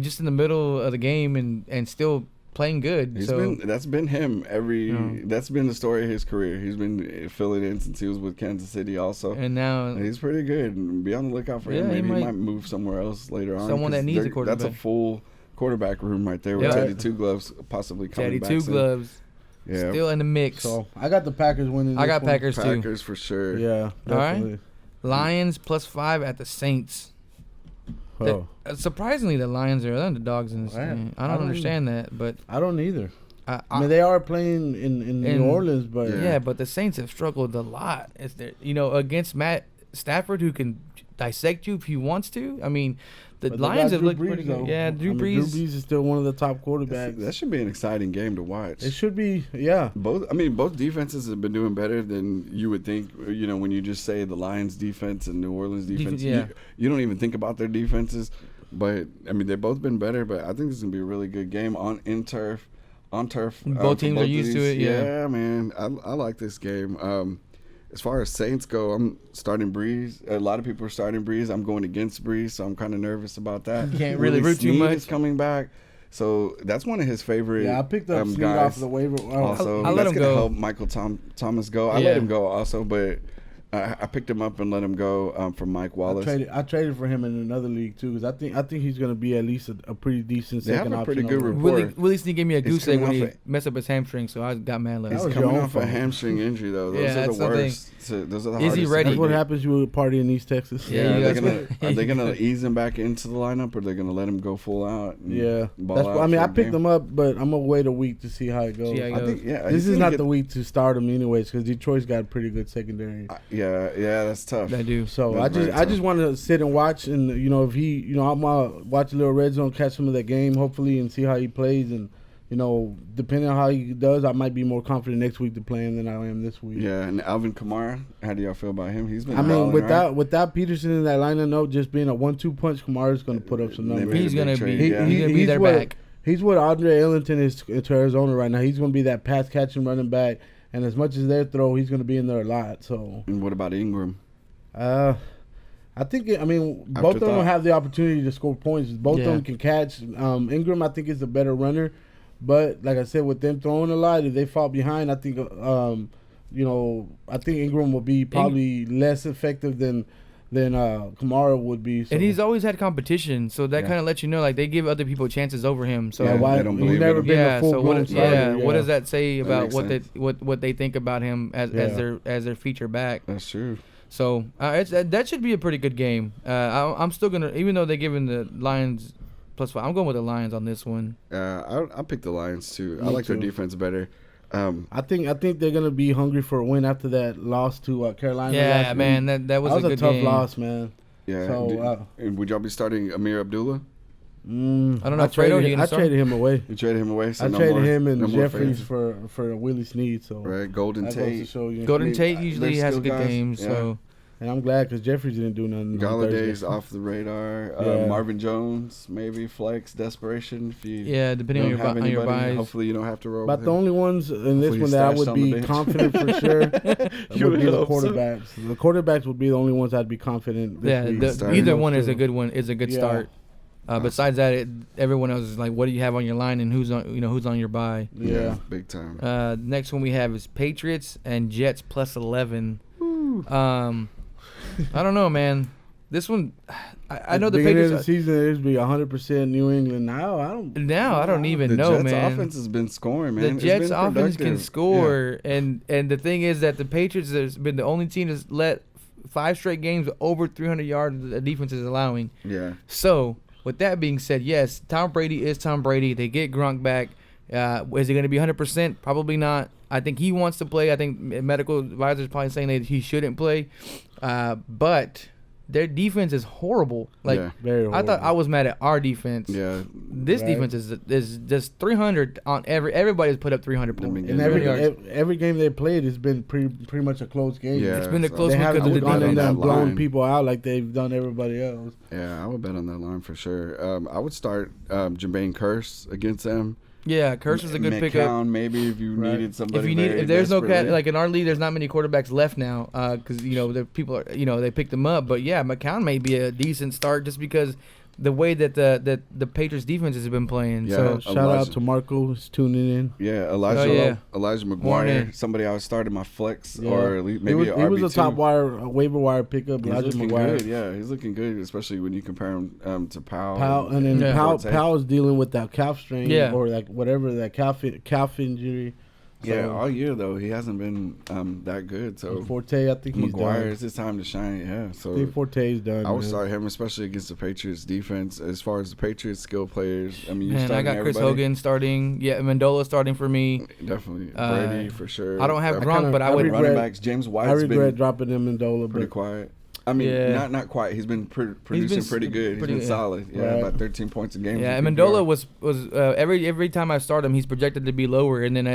just in the middle of the game and still playing good. That's been him that's been the story of his career. He's been filling in since he was with Kansas City also. And now he's pretty good. Be on the lookout for him. Maybe he might move somewhere else later on. Someone that needs a quarterback. That's a full quarterback room right there with Teddy Two Gloves possibly coming back. Teddy Two Gloves. Yeah. Still in the mix. So I got the Packers winning. I got Packers too. Packers for sure. Yeah. Definitely. All right. Lions +5 at the Saints. Surprisingly, the Lions are underdogs in this game. I don't understand that, but I don't either. I mean, they are playing in New Orleans, but but the Saints have struggled a lot. Against Matt Stafford, who can dissect you if he wants to. I mean, the Lions have looked pretty good. Yeah, Drew Brees. Drew Brees is still one of the top quarterbacks. That should be an exciting game to watch. It should be, yeah. Both defenses have been doing better than you would think. When you just say the Lions defense and New Orleans defense, you don't even think about their defenses. But they've both been better. But I think this is gonna be a really good game on turf. On turf. Both teams are used to it. Yeah, man. I like this game. as far as Saints go, I'm starting Breeze. A lot of people are starting Breeze. I'm going against Breeze, so I'm kind of nervous about that. You can't really root too much. Is coming back. So that's one of his favorite. Yeah, I picked up Snead off the waiver. Also, I let him go. Help Michael Thomas go. I let him go also, but I picked him up and let him go for Mike Wallace. I traded for him in another league too because I think he's going to be at least a pretty decent second option. They have a pretty good report. Willie Snead gave me a goose egg when he messed up his hamstring, so I got mad last. He's coming off a hamstring injury though. Those are the worst. Those are the hardest. Is he ready? That's what happens when you party in East Texas. Yeah, are they gonna ease him back into the lineup, or are they gonna let him go full out? Yeah, I picked him up, but I'm gonna wait a week to see how it goes. This is not the week to start him anyways because Detroit's got a pretty good secondary. Yeah, that's tough. They do. So I just want to sit and watch, and if he, I'm gonna watch a little red zone, catch some of that game, hopefully, and see how he plays, and depending on how he does, I might be more confident next week to play him than I am this week. Yeah, and Alvin Kamara, how do y'all feel about him? He's been. Without Peterson in that lineup, just being a 1-2 punch, Kamara's going to put up some numbers. He's going to be their back. He's what Andre Ellington is to Arizona right now. He's going to be that pass catching running back, and as much as their throw, he's going to be in there a lot. So. And what about Ingram? I think both of them have the opportunity to score points. Both of them can catch. Ingram, I think, is a better runner. But like I said, with them throwing a lot, if they fall behind, I think I think Ingram will be probably less effective than Kamara would be. So. And he's always had competition, so that kind of lets you know, like, they give other people chances over him. So why don't believe never been a full-blown starter. What does that say about what they think about him as their feature back? That's true. So that should be a pretty good game. I'm still gonna, even though they're giving the Lions +5, I'm going with the Lions on this one. I'll pick the Lions too. I like their defense better. I think they're gonna be hungry for a win after that loss to Carolina. Yeah, man, that was a good tough game. Loss, man. Yeah. So, and would y'all be starting Amir Abdullah? I don't know. I traded him away. You traded him away. So I traded him and Jeffries for Willie Snead. So Golden Tate. Golden Tate usually has good games. Yeah. So. And I'm glad because Jeffries didn't do nothing. Galladay's off the radar. Marvin Jones, maybe flex, desperation. If depending on your buys. Hopefully you don't have to roll. But the only ones in this one that I would be confident for sure would be the quarterbacks. So. The quarterbacks would be the only ones I'd be confident. Either one is a good one. Is a good start. Besides that, everyone else is like, what do you have on your line and who's on your buy? Yeah, big time. Next one we have is Patriots and Jets +11. I don't know, man. This one, I know the Patriots. Of the season is be 100% New England. Now I don't even know, man. The Jets offense has been scoring, man. The Jets offense can score, and the thing is that the Patriots has been the only team that's let 5 straight games over 300 yards the defense is allowing. Yeah. So with that being said, yes, Tom Brady is Tom Brady. They get Gronk back. Is it going to be 100%? Probably not. I think he wants to play. I think medical advisors probably saying that he shouldn't play. But their defense is horrible. Like, very horrible. I thought I was mad at our defense. Yeah. This defense is just 300 on everybody's put up 300 points. And every game they played has been pretty much a close game. Yeah, it's been a close one. They haven't gone in there and blown people out like they've done everybody else. Yeah, I would bet on that line for sure. I would start Jermaine Kearse against them. Yeah, Kearse is a good pickup. Maybe if you needed somebody. If there's no like in our league, there's not many quarterbacks left now because the people are they picked them up. But yeah, McCown may be a decent start just because the way that the Patriots defense has been playing. Yeah, so shout out to Marco who's tuning in. Yeah, Elijah McGuire, somebody I started my flex or at least maybe he was a top waiver wire pickup. He's Elijah looking McGuire. good. Yeah, he's looking good, especially when you compare him to Powell. Powell is dealing with that calf strain or like whatever that calf injury. Yeah, all year though he hasn't been that good. So Forte, I think he's done. It's his time to shine. Yeah, so I think Forte's done. I would start him, especially against the Patriots defense. As far as the Patriots skill players, I mean, I got Chris Hogan starting. Yeah, Mendola starting for me. Definitely Brady for sure. I don't have Gronk, but I would running backs. James White's I regret dropping him Mendola. Pretty quiet. I mean, not quite. He's been producing pretty good. He's been solid. Yeah, about 13 points a game. Yeah, and Mendola was every time I start him, he's projected to be lower, and then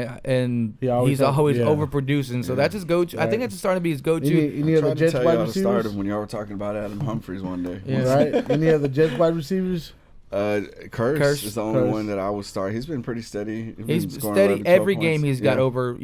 he's always overproducing. So that's his go-to. Right. I think that's starting to be his go-to. Any other Jets wide receivers? Start him when y'all were talking about Adam Humphries one day. Yeah. Right. Any other Jets wide receivers? Kearse is the only one that I would start. He's been pretty steady. He's steady every game. He's got over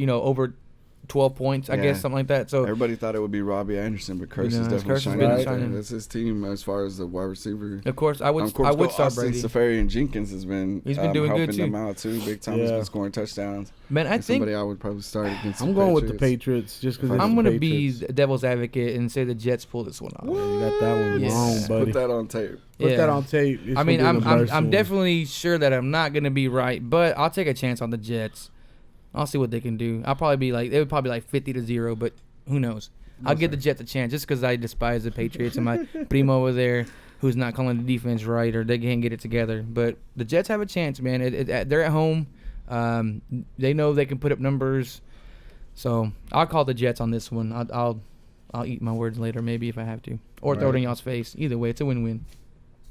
12 points, I guess, something like that. So everybody thought it would be Robbie Anderson, but Curse is definitely shining. That's his team as far as the wide receiver. Of course, I would start Brady. Safarian Jenkins has been doing helping good too. them out too. Big time. He's been scoring touchdowns. Man, I think somebody I would probably start against. I'm going with the Patriots just because I'm going to be devil's advocate and say the Jets pull this one off. You got that one wrong, buddy. Put that on tape. Put that on tape. I mean, I'm definitely sure that I'm not going to be right, but I'll take a chance on the Jets. I'll see what they can do. I'll probably be like, they would probably be like 50-0, but who knows? I'll give the Jets a chance just because I despise the Patriots and my primo over there who's not calling the defense right or they can't get it together. But the Jets have a chance, man. They're at home. They know they can put up numbers. So I'll call the Jets on this one. I'll eat my words later maybe if I have to. Or throw it in y'all's face. Either way, it's a win-win.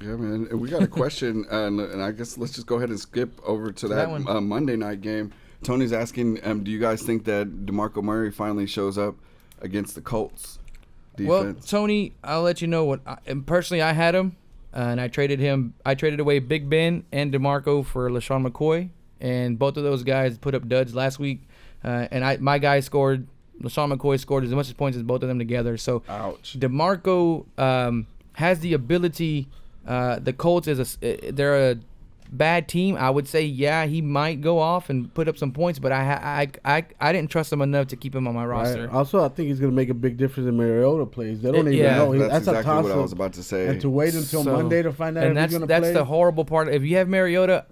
Yeah, man. We got a question, and I guess let's just go ahead and skip over to that Monday night game. Tony's asking, do you guys think that DeMarco Murray finally shows up against the Colts defense? Well, Tony, I'll let you know personally I had him, and I traded away Big Ben and DeMarco for LaShawn McCoy, and both of those guys put up duds last week. And my guy scored. LaShawn McCoy scored as much points as both of them together. So, ouch. DeMarco has the ability. The Colts they're a bad team. I would say, he might go off and put up some points, but I didn't trust him enough to keep him on my roster. Also, I think he's going to make a big difference in Mariota plays. They don't even know. That's exactly what I was about to say. And to wait until Monday to find out if he's going to play. That's the horrible part. If you have Mariota,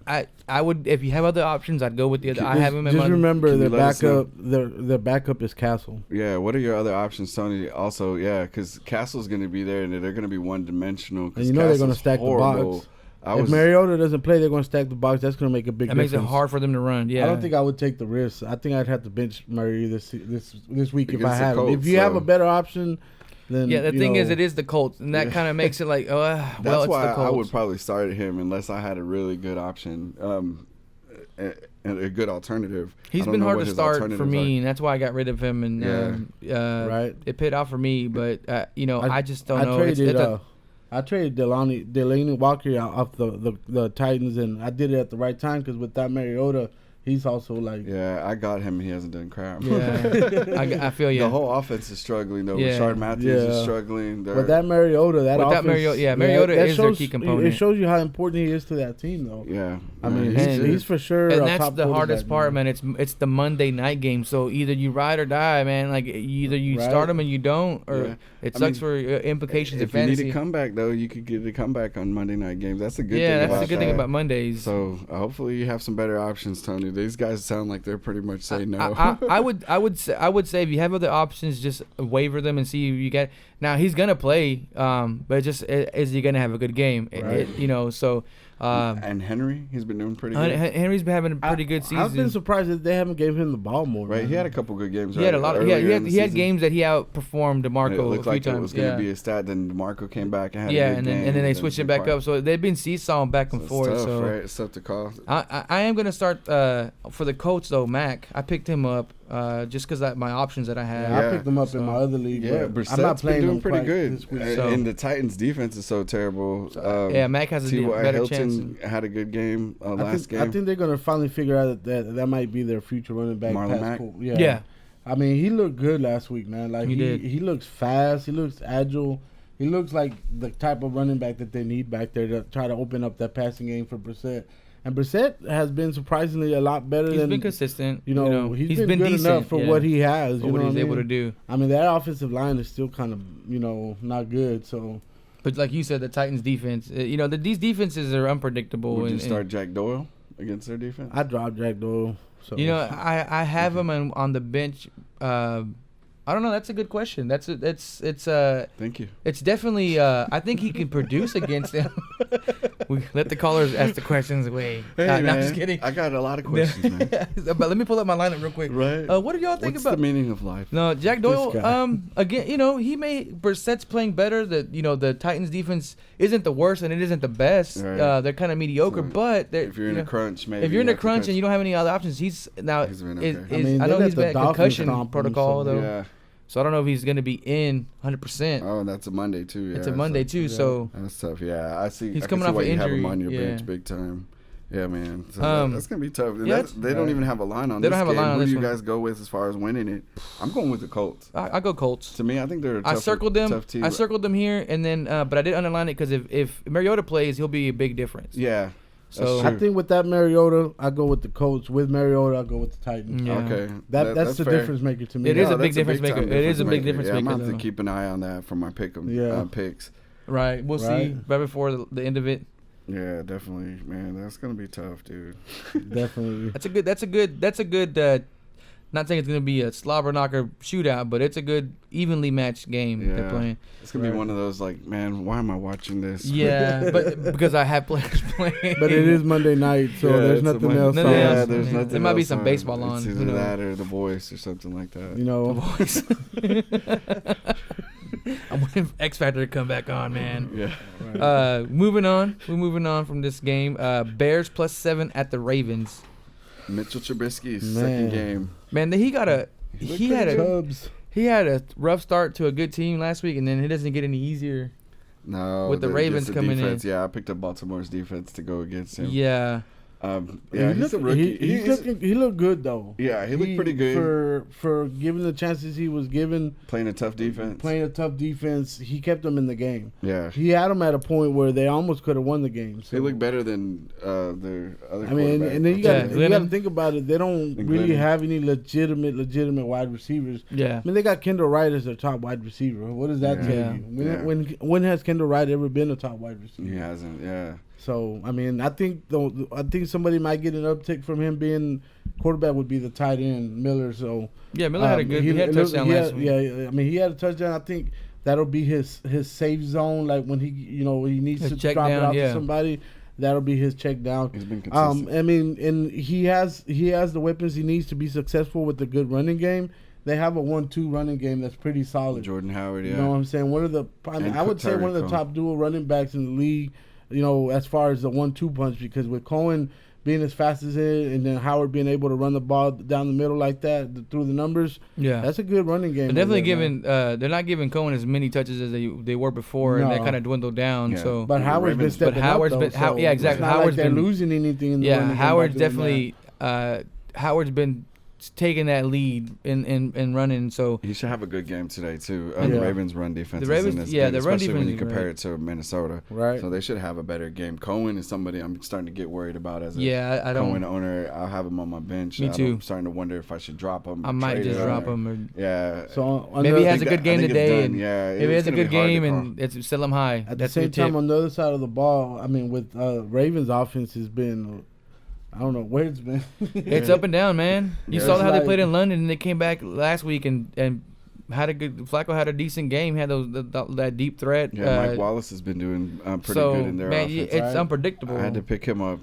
I would. If you have other options, I'd go with the other. I have him in my. Just remember, their backup is Castle. Yeah. What are your other options, Tony? Also, because Castle's going to be there, and they're going to be one-dimensional. And they're going to stack the box. If Mariota doesn't play, they're going to stack the box. That's going to make a big difference. That makes it hard for them to run. Yeah, I don't think I would take the risk. I think I'd have to bench Murray this week if I had him. If you have a better option, then the thing is, it is the Colts, and that kind of makes it like, that's it's the Colts. I would probably start him unless I had a really good option. And a good alternative. He's been hard to start for me, and that's why I got rid of him. And it paid off for me, but I just don't know. I traded Delaney Walker off the Titans, and I did it at the right time because without Mariota, he's also like... Yeah, I got him. He hasn't done crap. Yeah, I feel you. The whole offense is struggling, though. Yeah. Rashard Matthews is struggling. But that Mariota, Mariota is their key component. It shows you how important he is to that team, though. Yeah. I mean, he's for sure and that's the hardest part, man. It's the Monday night game, so either you ride or die, man. Like, either you start him and you don't, or it sucks for implications of fantasy. If you need a comeback, though, you could get a comeback on Monday night games. That's a good thing that's the good thing about Mondays. So hopefully you have some better options, Tony. These guys sound like they're pretty much saying no. I would say if you have other options, just waiver them and see who you get. Now he's gonna play, but just is he gonna have a good game? Right. So. And Henry, he's been doing pretty good. Henry's been having a pretty good season. I've been surprised that they haven't given him the ball more. Right, he had a couple good games. He had a lot. He had games that he outperformed DeMarco it looked a few like times. It was going to be a stat. Then DeMarco came back and had a good game. And then they switched it back up. So they've been seesawing back and forth. It's tough, so right? It's tough to call. I am going to start for the Colts though. Mac, I picked him up just because my options that I had. I picked him up in my other league. Yeah, I'm not playing doing pretty good. This week, and the Titans defense is so terrible. Mac has a better chance. Had a good game last game. I think they're gonna finally figure out that might be their future running back. Marlon Mack. Yeah. I mean, he looked good last week, man. Like he looks fast. He looks agile. He looks like the type of running back that they need back there to try to open up that passing game for Brissett. And Brissett has been surprisingly a lot better. He's been consistent. He's been good decent enough for what he has. What he's able to do. I mean, that offensive line is still kind of, not good. So. But like you said, the Titans defense, these defenses are unpredictable. Would you start Jack Doyle against their defense? I dropped Jack Doyle. So. I have him on the bench. I don't know. That's a good question. Thank you. It's definitely. I think he can produce against them. We let the callers ask the questions away. Hey, man, I'm just kidding. I got a lot of questions, man. But let me pull up my lineup real quick. Right. What do y'all think What's about the meaning of life? No, Jack Doyle. Again, he may. Brissett's playing better. The Titans defense isn't the worst and it isn't the best. Right. They're kind of mediocre, so but if you're in a crunch, maybe. If you're in a crunch and you don't have any other options, he's now. He's been okay. I know he's been at concussion protocol though. Yeah. So I don't know if he's going to be in 100%. Oh, and that's a Monday too. Yeah, it's a Monday too. So that's tough. Yeah, I see. He's coming off an injury. You have him on your bench big time. Yeah, man. So that's gonna be tough. Yeah, they don't even have a line on. They this don't have game. a line on Who this do you one. guys go with as far as winning it? I'm going with the Colts. I go Colts. To me, I think they're a tough, I circled them. tough team. I circled them here, and then but I did underline it because if Mariota plays, he'll be a big difference. Yeah. So I think with that Mariota, I go with the Colts. With Mariota, I go with the Titans. Yeah. Okay. That's the fair. difference maker to me. It is a that's big difference maker. time It is a big difference difference maker. maker. I'm going to have though. to keep an eye on that for my picks. Right. We'll see right before the end of it. Yeah, definitely, man. That's gonna be tough, dude. Definitely. That's a good. Not saying it's gonna be a slobber knocker shootout, but it's a good evenly matched game they're playing. It's gonna be one of those like, man, why am I watching this? Yeah, but because I have players playing. But it is Monday night, so there's nothing else. Yeah, there's nothing. There might be else some on. baseball on. It's either that or The Voice or something like that. You know, The Voice. I'm waiting for X Factor to come back on, man. Yeah. Moving on. We're moving on from this game. Bears +7 at the Ravens. Mitchell Trubisky's second game. Man, he had a rough start to a good team last week, and then it doesn't get any easier. No, with the Ravens coming defense, in. Yeah, I picked up Baltimore's defense to go against him. Yeah. He's a rookie. He looked good though. Yeah, he looked pretty good for given the chances he was given. Playing a tough defense. He kept them in the game. Yeah, he had them at a point where they almost could have won the game. So. They look better than their other. I mean, and then you got to think about it. They don't really have any legitimate wide receivers. Yeah, I mean they got Kendall Wright as their top wide receiver. What does that tell you? When has Kendall Wright ever been a top wide receiver? He hasn't. Yeah. So I mean, I think somebody might get an uptick from him being quarterback would be the tight end Miller. So yeah, Miller had a good he had a touchdown last week. Yeah, I mean he had a touchdown. I think that'll be his safe zone. Like when he he needs to drop it out to somebody, that'll be his check down. He's been consistent. I mean, and he has the weapons he needs to be successful with a good running game. They have a 1-2 running game that's pretty solid. Jordan Howard, You know what I'm saying? I would say one of the top dual running backs in the league. As far as the 1-2 punch, because with Cohen being as fast as it, and then Howard being able to run the ball down the middle like that through the numbers, that's a good running game. They're definitely they're not giving Cohen as many touches as they were before, and they kind of dwindled down. Yeah. So, but Howard's been stepping up, though, exactly. Howard's been losing anything. In the running Howard's definitely Howard's been taking that lead in running, so he should have a good game today too. The Ravens' run defense, the run especially defense when you compare it to Minnesota, right? So they should have a better game. Cohen is somebody I'm starting to get worried about as a Cohen owner. I'll have him on my bench. Me too. I'm starting to wonder if I should drop him. I might just drop him. So maybe he has a good game today. Maybe he has a good game and it's sell him high. At the same time, on the other side of the ball, I mean, with Ravens' offense has been. I don't know where it's been. It's up and down, man. You saw how they played in London, and they came back last week and had a good. Flacco had a decent game. Had that deep threat. Yeah, Mike Wallace has been doing pretty good in their offense. It's unpredictable. I had to pick him up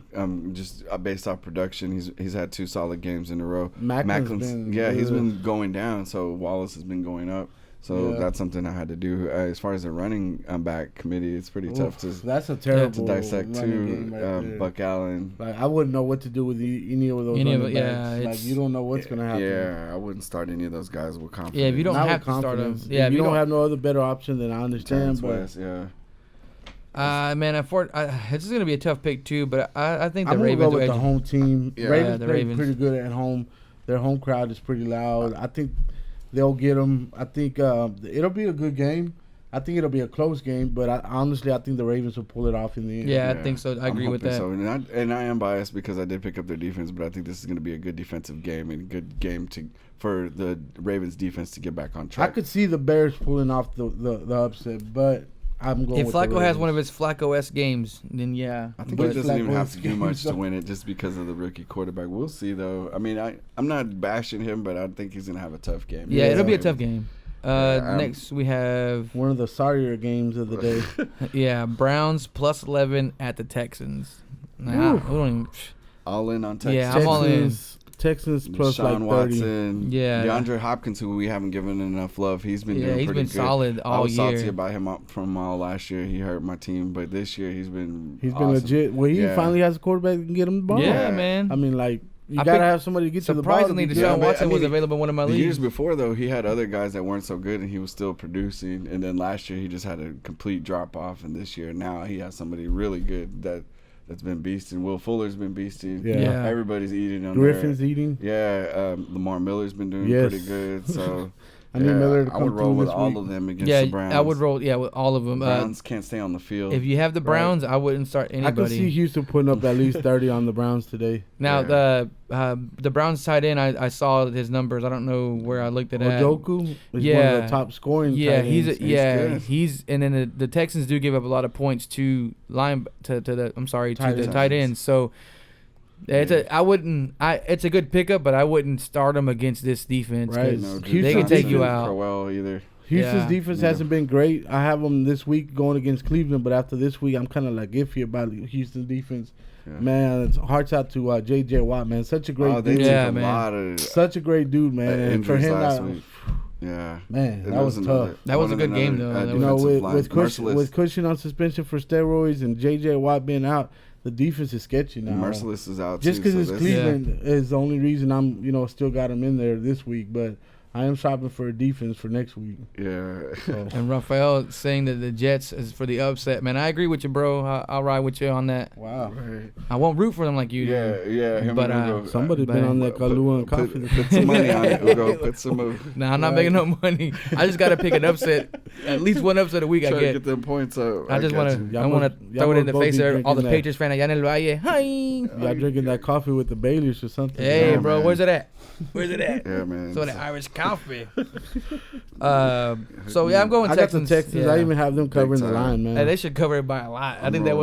just based off production. He's had 2 solid games in a row. Macklin's he's been going down, so Wallace has been going up. So that's something I had to do. As far as the running back committee, it's pretty tough to. That's a terrible to dissect too. Right Buck Allen. Like I wouldn't know what to do with any of those running backs. Like you don't know what's gonna happen. Yeah, I wouldn't start any of those guys with confidence. Yeah, if you don't have to start them. Yeah, if you don't have no other better option, then I understand. West, yeah. Man, this is gonna be a tough pick too, but I think the I'm Ravens gonna go with the home team. Yeah. Ravens play pretty good at home. Their home crowd is pretty loud. I think they'll get them. I think it'll be a good game. I think it'll be a close game, but honestly, I think the Ravens will pull it off in the end. Yeah, I think so. I agree with that. So. And I am biased because I did pick up their defense, but I think this is going to be a good defensive game and a good game for the Ravens defense to get back on track. I could see the Bears pulling off the upset, but I'm going with the Ravens. If Flacco has one of his Flacco-esque games, then yeah. I think he doesn't even have to do much to win it just because of the rookie quarterback. We'll see, though. I mean, I'm not bashing him, but I think he's going to have a tough game. Yeah, it'll be a tough game. Next, we have one of the sorrier games of the day. Yeah, Browns +11 at the Texans. Nah, we don't even. All in on Texans. Yeah, I'm all in. Texans plus Sean like 30. Watson, DeAndre Hopkins, who we haven't given enough love. He's been doing pretty good. Solid all year. I was salty about him from last year. He hurt my team, but this year he's been awesome. Legit. Well, he finally has a quarterback that can get him the ball. Yeah, man. I mean, like, you got to have somebody to get you the ball. Surprisingly, Deshaun Watson was available in one of my leagues. The years before, though, he had other guys that weren't so good, and he was still producing. And then last year, he just had a complete drop-off. And this year, now he has somebody really good that that's been beasting. Will Fuller's been beasting. Yeah. Everybody's eating on Griffin's there. eating. Yeah, Lamar Miller's been doing pretty good. So I need Miller to come I would roll with all week. of them against the Browns. I would roll with all of them. Browns can't stay on the field. If you have the Browns, I wouldn't start anybody. I could see Houston putting up at least 30 on the Browns today. Now the Browns tight end, I saw his numbers. I don't know where I looked at. Ojoku is one of the top scoring. Yeah, tight ends. he's and then the Texans do give up a lot of points to the tight ends. So. It's a good pickup, but I wouldn't start them against this defense because they can take you out. Either. Houston's defense hasn't been great. I have them this week going against Cleveland, but after this week, I'm kind of like iffy about Houston's defense. Yeah. Man, it's hearts out to J.J. Watt, man. Such a great dude. Yeah, man. Such a great dude, man. And for him last week. Yeah, man, that was tough. That was a good game, though. With Cushion on suspension for steroids and J.J. Watt being out, the defense is sketchy now. Merciless is out just because it's Cleveland is the only reason I'm still got him in there this week, but I am shopping for a defense for next week. Yeah. So. And Raphael saying that the Jets is for the upset. Man, I agree with you, bro. I'll ride with you on that. Wow. Right. I won't root for them like you do. Yeah. But somebody's been on that Kahlua and coffee. Put some money on it, Ugo. Put some money. Nah, I'm not making no money. I just got to pick an upset. At least one upset a week I get. To get them points up. I want to throw it in the face of all the Patriots fans allá en el Valle. Hi. Y'all drinking that coffee with the Baileys or something. Hey, bro. Man. Where's it at? Yeah, man. So the Irish coffee. I'm going Texans. I got the Texans. Yeah. I even have them covering the line, man. Hey, they should cover it by a lot. I think they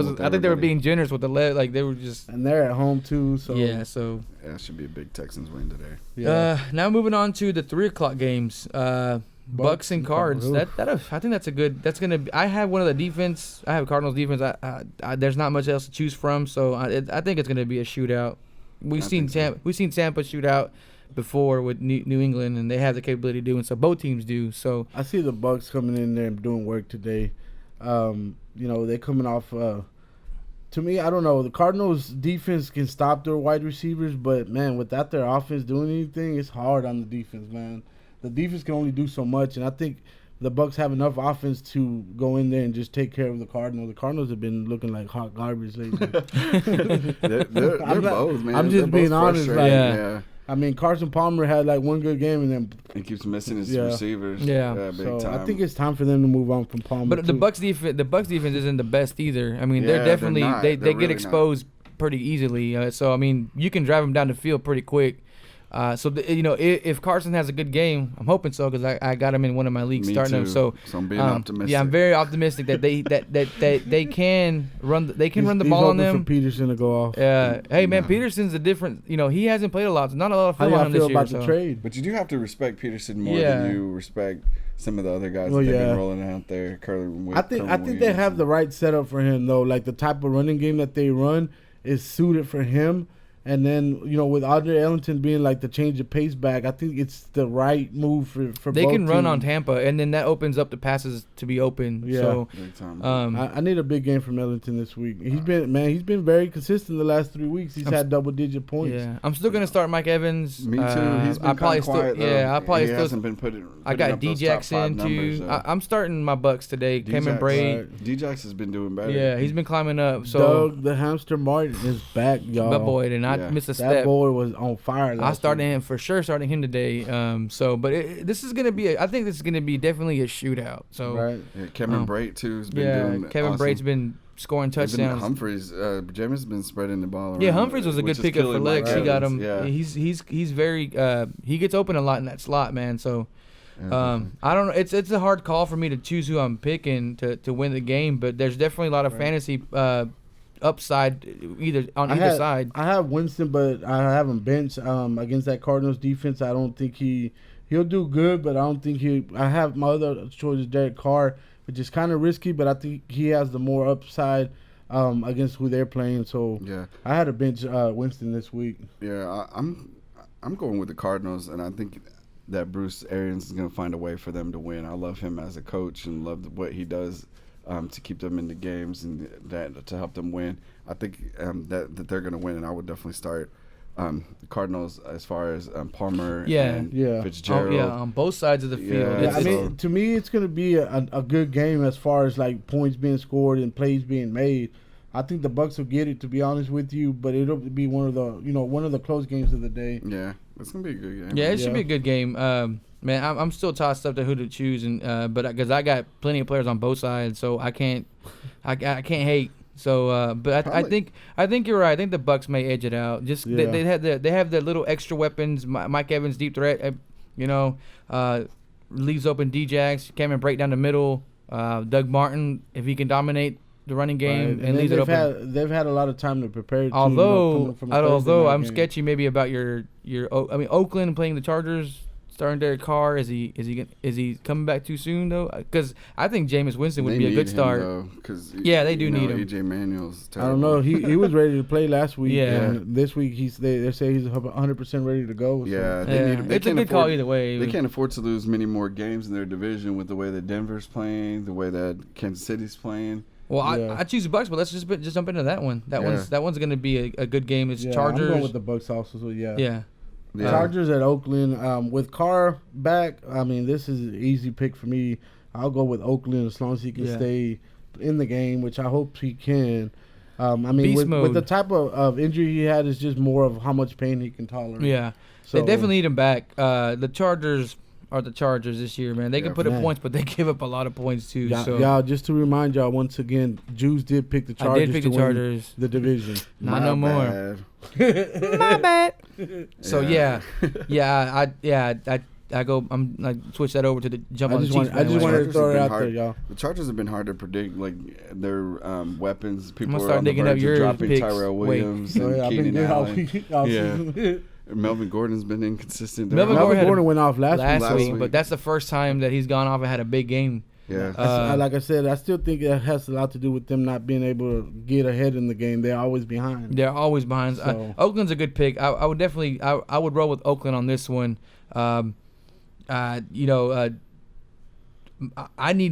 were being generous with the like they were just. And they're at home too, so yeah. So it should be a big Texans win today. Yeah. Now moving on to the 3:00 games. Bucks and Cards. I think that's a good. That's gonna. I have one of the defense. I have Cardinals defense. There's not much else to choose from, so I think it's gonna be a shootout. We've seen Tampa shoot out before with New England, and they have the capability of doing so. Both teams do. So I see the Bucks coming in there and doing work today. They're coming off. To me, I don't know. The Cardinals' defense can stop their wide receivers, but man, without their offense doing anything, it's hard on the defense, man. The defense can only do so much, and I think the Bucks have enough offense to go in there and just take care of the Cardinals. The Cardinals have been looking like hot garbage lately. they're both, man. I'm just being honest. Yeah. I mean, Carson Palmer had like one good game, and then he keeps missing his receivers. Yeah, big time. I think it's time for them to move on from Palmer. But the Bucks defense isn't the best either. I mean, they're definitely they get really exposed pretty easily. So I mean, you can drive them down the field pretty quick. If Carson has a good game, I'm hoping so because I got him in one of my leagues starting him. So I'm being optimistic. Yeah, I'm very optimistic that they can run the ball on them. For Peterson to go off. Hey man, Peterson's a different. He hasn't played a lot. So not a lot of film on him this year. How do you feel about the trade? But you do have to respect Peterson more than you respect some of the other guys that they've been rolling out there. I think they have the right setup for him though. Like the type of running game that they run is suited for him. And then, with Andre Ellington being like the change of pace back, I think it's the right move for both They can run teams. on Tampa, and then that opens up the passes to be open. Yeah. So, I need a big game from Ellington this week. He's been very consistent the last 3 weeks. He's had double-digit points. Yeah, I'm still gonna start Mike Evans. Me too. He's been kind of quiet, though. He hasn't been putting I got up D those Jackson top 5 numbers, too. I'm starting my Bucks today. Cameron Braid. D Jax has been doing better. Yeah, he's been climbing up. So Doug the Hamster Martin is back, y'all. My boy did not miss a step. That boy was on fire. I started him for sure. Starting him today. This is gonna be. I think this is gonna be definitely a shootout. So right. Yeah, Cameron Braid too has been doing. Kevin awesome. Braid's been scoring touchdowns. Humphreys, Jameis been spreading the ball around. Yeah, Humphreys was a good pickup for legs. He got him. Yeah. He's very. He gets open a lot in that slot, man. So. I don't know. It's a hard call for me to choose who I'm picking to win the game, but there's definitely a lot of fantasy upside either side. I have Winston, but I have him benched against that Cardinals defense. I don't think he'll do good, but I don't think I have my other choice is Derek Carr, which is kind of risky, but I think he has the more upside against who they're playing. So I had to bench Winston this week. Yeah, I'm going with the Cardinals, and I think that Bruce Arians is going to find a way for them to win. I love him as a coach and love what he does to keep them in the games and that to help them win. I think that they're going to win, and I would definitely start the Cardinals as far as Palmer and Fitzgerald. On both sides of the field. Yeah, I mean, to me, it's going to be a good game as far as like points being scored and plays being made. I think the Bucks will get it, to be honest with you, but it'll be one of the close games of the day. Yeah, it's gonna be a good game. Yeah, it should be a good game. Man, I'm still tossed up to who to choose, and but because I got plenty of players on both sides, so I can't hate. So, but I think you're right. I think the Bucks may edge it out. Just they have the little extra weapons. Mike Evans, deep threat. Leaves open D-Jax. Cameron break down the middle. Doug Martin, if he can dominate the running game, and leaves it open. They've had a lot of time to prepare. Although I'm sketchy maybe about your. I mean, Oakland playing the Chargers. Starting Derek Carr, is he coming back too soon though? Because I think Jameis Winston would be a good start. They do need him. EJ Manuel's terrible. I don't know. He was ready to play last week. Yeah. And this week they say he's 100% ready to go. So. Yeah, it's a good call either way. They can't afford to lose many more games in their division with the way that Denver's playing, the way that Kansas City's playing. Well, I choose the Bucks, but let's just jump into that one. That one's going to be a good game. It's Chargers. I'm going with the Bucks also. So yeah. Yeah. Chargers at Oakland. With Carr back, I mean, this is an easy pick for me. I'll go with Oakland as long as he can stay in the game, which I hope he can. I mean, with the type of injury he had, it's just more of how much pain he can tolerate. Yeah, so, they definitely need him back. The Chargers are the Chargers this year, man. They can put up points, but they give up a lot of points too. Y'all, just to remind y'all once again, Juice did pick the Chargers win the division. Not no more. My bad. So I go. I switch that over to the jump on the Chiefs. I just wanted to throw it out there, y'all. The Chargers have been hard to predict, like their weapons. People are on the verge of dropping Tyrell Williams and Keenan Allen. Melvin Gordon's been inconsistent. Melvin Gordon went off last week, but that's the first time that he's gone off and had a big game. Yeah. Like I said, I still think it has a lot to do with them not being able to get ahead in the game. They're always behind. So. Oakland's a good pick. I would definitely I would roll with Oakland on this one. I need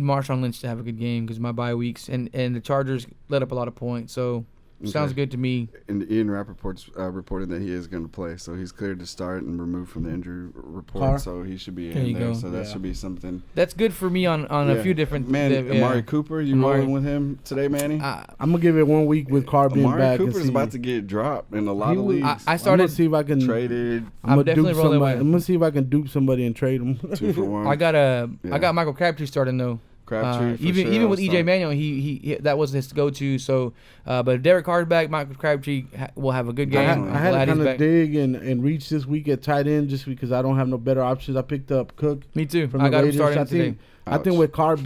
Marshawn Lynch to have a good game because my bye weeks and the Chargers let up a lot of points. So sounds good to me. And Ian Rappaport's reported that he is going to play, so he's cleared to start and removed from the injury report. So he should be in there. So that should be something. That's good for me on a few different. Amari Cooper, you rolling with him today, Manny? I'm gonna give it 1 week with Carr being back. Amari Cooper's about to get dropped in a lot of leagues. I started to see if I can traded. I'm definitely rolling with him. I'm gonna see if I can dupe somebody and trade him. 2 for 1. I got Michael Crabtree starting though. Even with EJ Manuel, he that was his go-to. So, but if Derek Carr's back, Michael Crabtree will have a good game. I had to kind of dig and reach this week at tight end just because I don't have no better options. I picked up Cook. Me too. I got him starting today. I think with Carr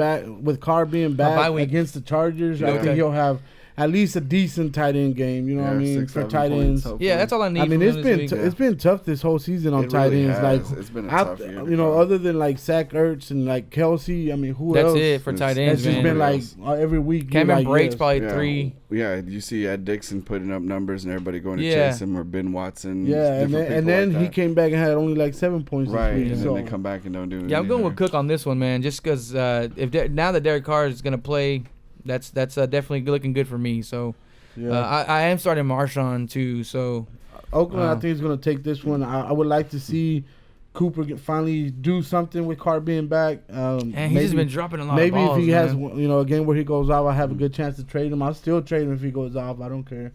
being back against the Chargers, I think he'll have at least a decent tight end game. You know what I mean? For tight ends. Yeah, that's all I need. I mean, it's been tough this whole season on tight ends. Like it's been a tough year. You know, other than like Zach Ertz and like Kelsey, I mean, who else? That's it for tight ends. It's just been like every week. Cameron Brate's probably 3. Yeah, you see Ed Dixon putting up numbers and everybody going to chase him, or Ben Watson. Yeah, and then he came back and had only like 7 points. Right, this week, and then they come back and don't do anything. Yeah, I'm going with Cook on this one, man. Just because now that Derek Carr is going to play, that's definitely looking good for me. So. Yeah. I am starting Marshawn too, so Oakland I think is going to take this one. I would like to see Cooper finally do something with Carr being back. And he's just been dropping a lot of balls. Maybe if he has a game where he goes off, I have a good chance to trade him. I'll still trade him if he goes off. I don't care.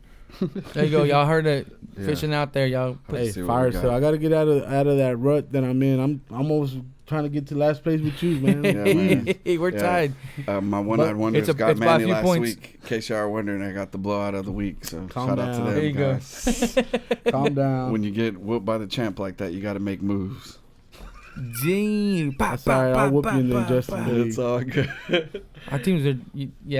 There you go. Y'all heard it. Fishing out there, y'all. Fire sale. I got to get out of that rut that I'm in. I'm almost trying to get to last place with you, man. We're tied. My one-eyed wonders got Manny last week. In case y'all are wondering, I got the blowout of the week. So shout out to them, there you guys. Calm down. When you get whooped by the champ like that, you got to make moves. Sorry, I'll whoop you in the Justin. It's all good. Our teams are.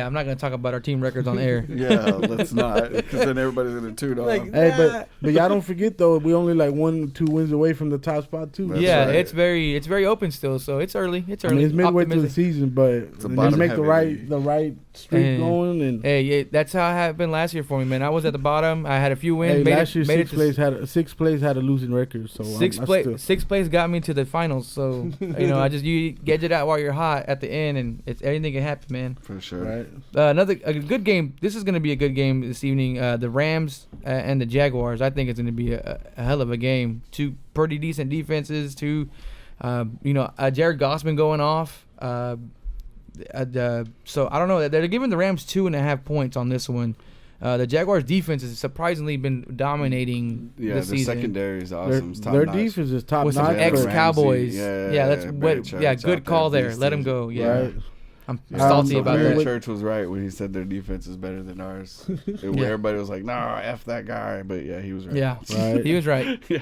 I'm not gonna talk about our team records on air. Let's not, because then everybody's gonna tune off. Hey, but y'all don't forget though, we only like 1-2 wins away from the top spot too. Right. It's very open still, so it's early. I mean, it's midway through the season, but just make the right streak going. And that's how it happened last year for me, man. I was at the bottom. I had a few wins. Last year, sixth place had a losing record. So sixth place got me to the finals. So you get it out while you're hot at the end, and anything can happen, man. For sure. Right. A good game. This is going to be a good game this evening. The Rams and the Jaguars. I think it's going to be a hell of a game. 2 pretty decent defenses. 2, Jared Gossman going off. So I don't know. They're giving the Rams 2.5 points on this one. The Jaguars' defense has surprisingly been dominating the this season. Secondary is awesome. Their defense is top with notch. some ex-Cowboys. That's good call there. Let him go. Yeah. Right. I'm salty about that. Barry Church was right when he said their defense is better than ours. Everybody was like, "Nah, F that guy," but yeah, he was right. Yeah, right. He was right. Yeah.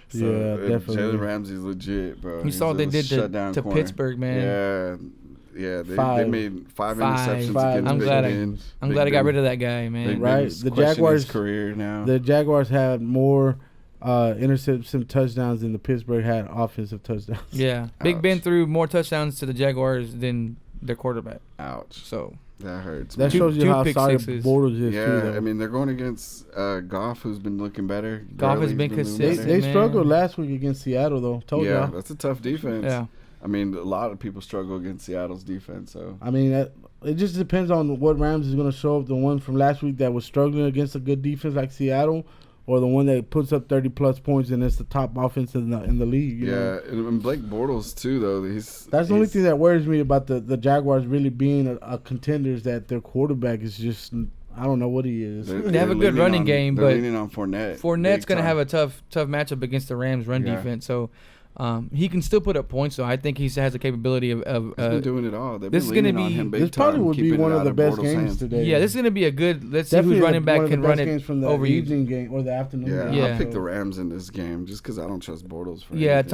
So, definitely. Jalen Ramsey's legit, bro. You saw what they did to Pittsburgh, man. Yeah. They made five interceptions against Big Ben. I'm glad I got rid of that guy, man. Right. The Jaguars' career now. The Jaguars had more interception touchdowns than the Pittsburgh had offensive touchdowns. Yeah. Big Ben threw more touchdowns to the Jaguars than their quarterback. Ouch. So that hurts. That shows you how sorry Bortles is. Yeah, too, I mean they're going against Goff, who's been looking better. Goff has been consistent. They struggled last week against Seattle, though. Yeah, that's a tough defense. Yeah. I mean, a lot of people struggle against Seattle's defense. So I mean, it just depends on what Rams is going to show up. The one from last week that was struggling against a good defense like Seattle, or the one that puts up 30-plus points and it's the top offense in the league. You know? And Blake Bortles too, though. That's the only thing that worries me about the Jaguars really being a contender is that their quarterback is just, I don't know what he is. They have a good running game, but they're leaning on Fournette. Fournette's going to have a tough matchup against the Rams' run defense. So he can still put up points, so I think he has the capability of he's been doing it all. This is going to be this probably would be one of the best games today. Yeah, this is going to be a good. Let's see whose running back can run it from the over evening game or the afternoon game. Yeah, I'll pick the Rams in this game just because I don't trust Bortles for anything.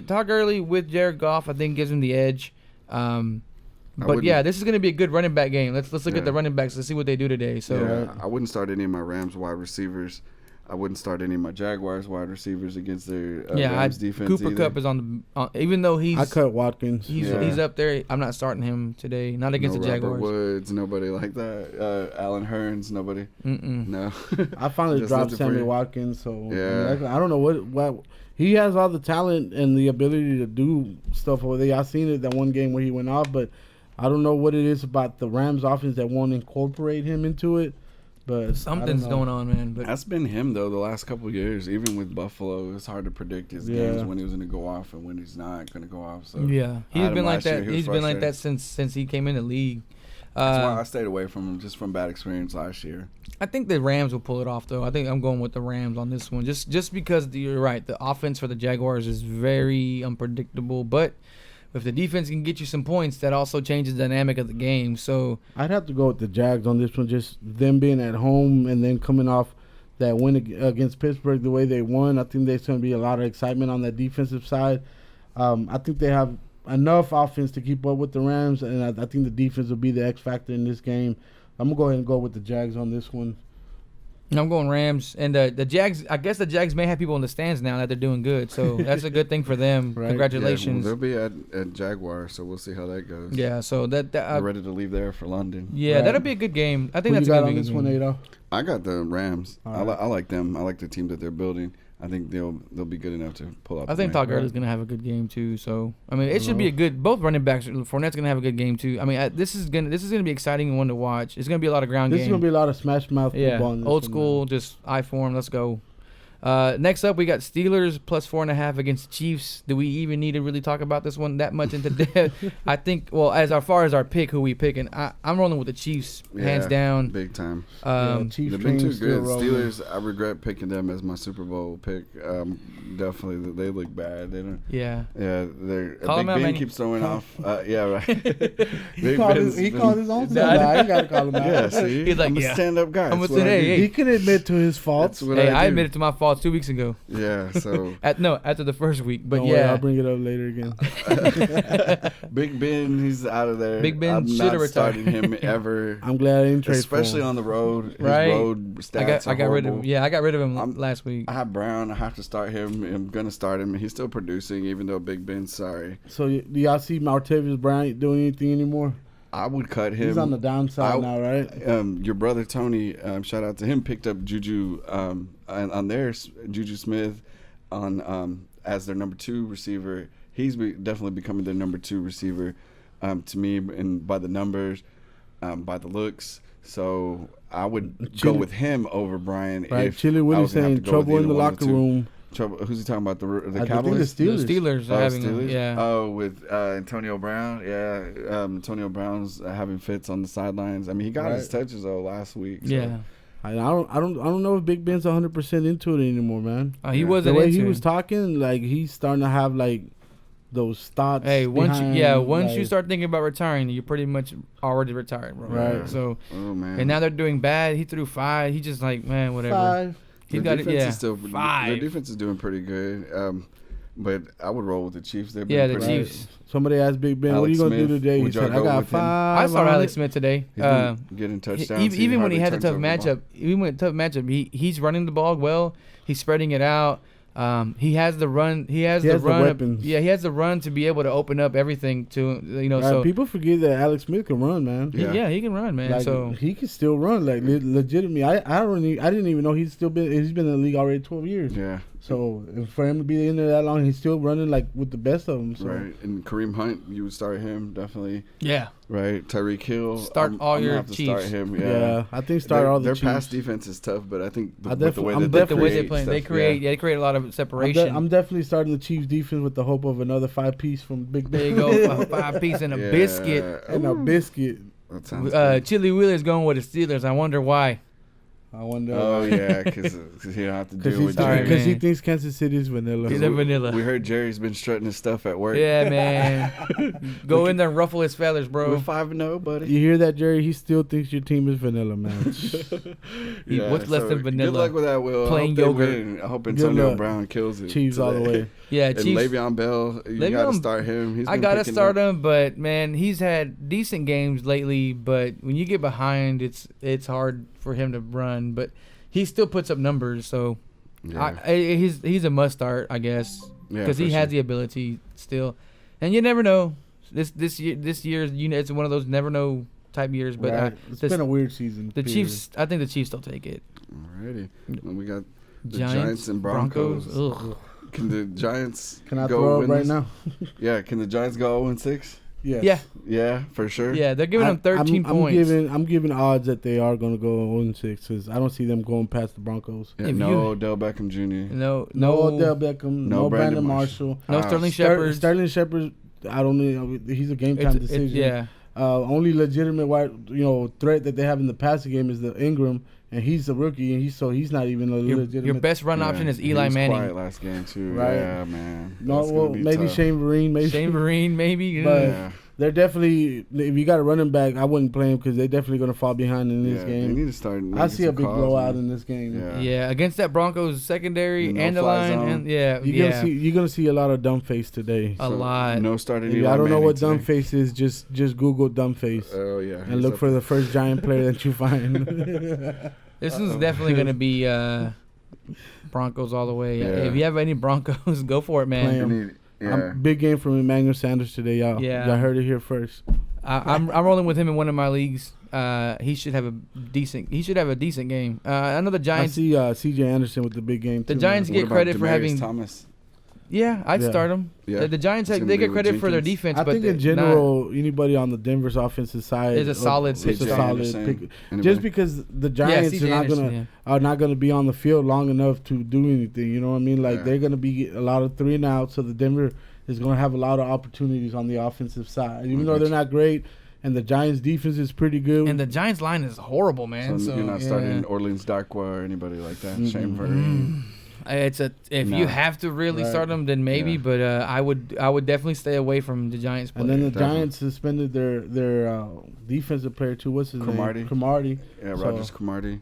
Todd Gurley with Jared Goff, I think gives him the edge. But this is going to be a good running back game. Let's look at the running backs. Let's see what they do today. So I wouldn't start any of my Rams wide receivers. I wouldn't start any of my Jaguars wide receivers against their Rams defense. Cooper Kupp is on the even though I cut Watkins. He's up there. I'm not starting him today. Not against the Jaguars. Robert Woods, nobody like that. Alan Hearns, nobody. No. I finally dropped Sammy Watkins. So I don't know what he has all the talent and the ability to do stuff over there. I seen it that one game where he went off, but I don't know what it is about the Rams offense that won't incorporate him into it. But something's going on, man. But that's been him though the last couple of years. Even with Buffalo, it's hard to predict his games when he was going to go off and when he's not going to go off. So he's been like that. He's been like that since he came in the league. That's why I stayed away from him, just from bad experience last year. I think the Rams will pull it off, though. I think I'm going with the Rams on this one, just because you're right. The offense for the Jaguars is very unpredictable, but if the defense can get you some points, that also changes the dynamic of the game. So I'd have to go with the Jags on this one, just them being at home and then coming off that win against Pittsburgh the way they won. I think there's going to be a lot of excitement on that defensive side. I think they have enough offense to keep up with the Rams, and I think the defense will be the X factor in this game. I'm going to go ahead and go with the Jags on this one. I'm going Rams. And the Jags, I guess the Jags may have people in the stands now that they're doing good. So that's a good thing for them. Right. Congratulations. Yeah, well, they'll be at Jaguar, so we'll see how that goes. Yeah, so they're ready to leave there for London. Yeah, that'll be a good game. I think that's a good game. Who you got on this one, Ado? I got the Rams. I like them. I like the team that they're building. I think they'll be good enough to pull up. I think Todd Gurley's going to have a good game too. So I mean, it should be a good. Both running backs. Fournette's going to have a good game too. I mean, this is going to be exciting one to watch. It's going to be a lot of ground game. This is going to be a lot of smash mouth football. Old school, just eye form. Let's go. Next up, we got Steelers plus 4.5 against Chiefs. Do we even need to really talk about this one that much into depth? I think, well, as far as our pick, who we picking, I'm rolling with the Chiefs, hands down. Big time. Chiefs they've been too good. Steelers, I regret picking them as my Super Bowl pick. Definitely, they look bad. They don't. Yeah. Yeah, they're. Big Ben keeps throwing off. Yeah, right. he called his own stuff. I ain't got to call him out. Yeah, see, he's like, I'm a stand-up guy. He can admit to his faults. I admitted to my faults 2 weeks ago. Yeah, so after the first week, but don't worry, I'll bring it up later again. Big Ben, he's out of there. Big Ben should have retired. I'm not starting him ever. I'm glad I didn't trade especially for him. on the road. His right, road stats I got rid of him. Yeah, I got rid of him last week. I have Brown. I have to start him. I'm gonna start him. He's still producing, even though Big Ben's sorry. So do y'all see Martavis Bryant doing anything anymore? I would cut him. He's on the downside now, right? Your brother Tony, shout out to him, picked up Juju on theirs. Juju Smith on as their number 2 receiver. He's definitely becoming their number 2 receiver to me, and by the numbers, by the looks. So I would go with him over Brian. Right. If Chili Willie saying trouble in the locker room. Who's he talking about? The Cowboys? The Steelers are having Steelers? Yeah. Oh, with Antonio Brown. Yeah. Antonio Brown's having fits on the sidelines. I mean, he got his touches, though, last week. So. Yeah. I don't know if Big Ben's 100% into it anymore, man. He wasn't. The way into he it. was talking, like he's starting to have like those thoughts. Hey, once like, you start thinking about retiring, you're pretty much already retired, bro. Right. So, man. And now they're doing bad. He threw 5. He just like, man, whatever. 5. He got it. Yeah, 5. The defense is doing pretty good. But I would roll with the Chiefs. The Chiefs. Somebody asked Big Ben, Alex "What are you gonna Smith, do today?" He said, "I got 5." I saw Alex Smith today. He's been getting touchdowns. Even when he had a tough matchup, he's running the ball well. He's spreading it out. He has the run. He has the run. He has the run to be able to open up everything to So people forget that Alex Smith can run, man. Yeah, he can run, man. Like, so he can still run, like legitimately. I didn't even know he's been in the league already 12 years. Yeah. So for him to be in there that long, he's still running like with the best of them. So. Right. And Kareem Hunt, you would start him definitely. Yeah. Right. Tyreek Hill. Start all your Chiefs. Start him. Yeah. I think start all the Chiefs. Their pass defense is tough, but I think the way they play, they create a lot of separation. I'm definitely starting the Chiefs defense with the hope of another 5-piece from Big Ben. There you go, 5-piece and a biscuit. And a biscuit. That sounds good. Chili Wheeler's going with the Steelers. I wonder why. Oh yeah, because he don't have to deal with Jerry. Because he thinks Kansas City is vanilla. He's vanilla. We heard Jerry's been strutting his stuff at work. Yeah, man. Go in there and ruffle his feathers, bro. We're 5-0, buddy. You hear that, Jerry? He still thinks your team is vanilla, man. What's less than vanilla? Good luck with that, Will. Plain yogurt. I hope Antonio Brown kills it. Chiefs all the way. Yeah, and Chiefs. Le'Veon Bell, you got to start him. I got to start him, but, man, he's had decent games lately. But when you get behind, it's hard for him to run. But he still puts up numbers, so he's a must start, I guess, because he has the ability still. And you never know. This year, it's one of those never know type years. But it's been a weird season. The Chiefs, I think the Chiefs still take it. Alrighty, well, we got the Giants and Broncos. Ugh. Can the Giants go throw up right now? Yeah, can the Giants go 0-6? Yes. Yeah, for sure. Yeah, they're giving them 13 points. I'm giving odds that they are going to go 0-6 because I don't see them going past the Broncos. Yeah, no Odell Beckham Jr. No Odell Beckham. No Brandon Marshall. No Sterling Shepard. Sterling Shepard, I don't know. He's a game time decision. Only legitimate threat that they have in the passing game is the Ingram. And he's a rookie, and he's not even a legitimate. Your best run option is Eli Manning. Quiet last game too, right? Yeah, man. Maybe tough. Shane Vereen, maybe. But they're definitely. If you got a running back, I wouldn't play him because they're definitely going to fall behind in this game. They need to start. I see a big blowout in this game. Yeah, against that Broncos secondary and the line, and you're gonna see a lot of dumb face today. A lot. No starting. I don't know what dumb face is. Just Google dumb face. Oh yeah. And look for the first Giant player that you find. This is definitely going to be Broncos all the way. Yeah. If you have any Broncos, go for it, man. Big game from Emmanuel Sanders today, y'all. Yeah. Y'all heard it here first. I'm rolling with him in one of my leagues. He should have a decent game. I know the Giants. I see C.J. Anderson with the big game. The Giants get credit for having Thomas. Yeah, I'd start them. Yeah. The Giants, they get credit for their defense. I think in general, anybody on the Denver's offensive side is a solid pick. Just because the Giants are not gonna be on the field long enough to do anything. You know what I mean? Like they're gonna be a lot of 3 and out, so the Denver is gonna have a lot of opportunities on the offensive side, even though they're not great. And the Giants' defense is pretty good. And the Giants' line is horrible, man. So you're not starting Orleans Darkwa or anybody like that. Shane Vereen. You have to really start them, then maybe. But I would definitely stay away from the Giants. And then the Giants suspended their defensive player too. What's his name? Cromartie. Yeah, Rogers Cromartie.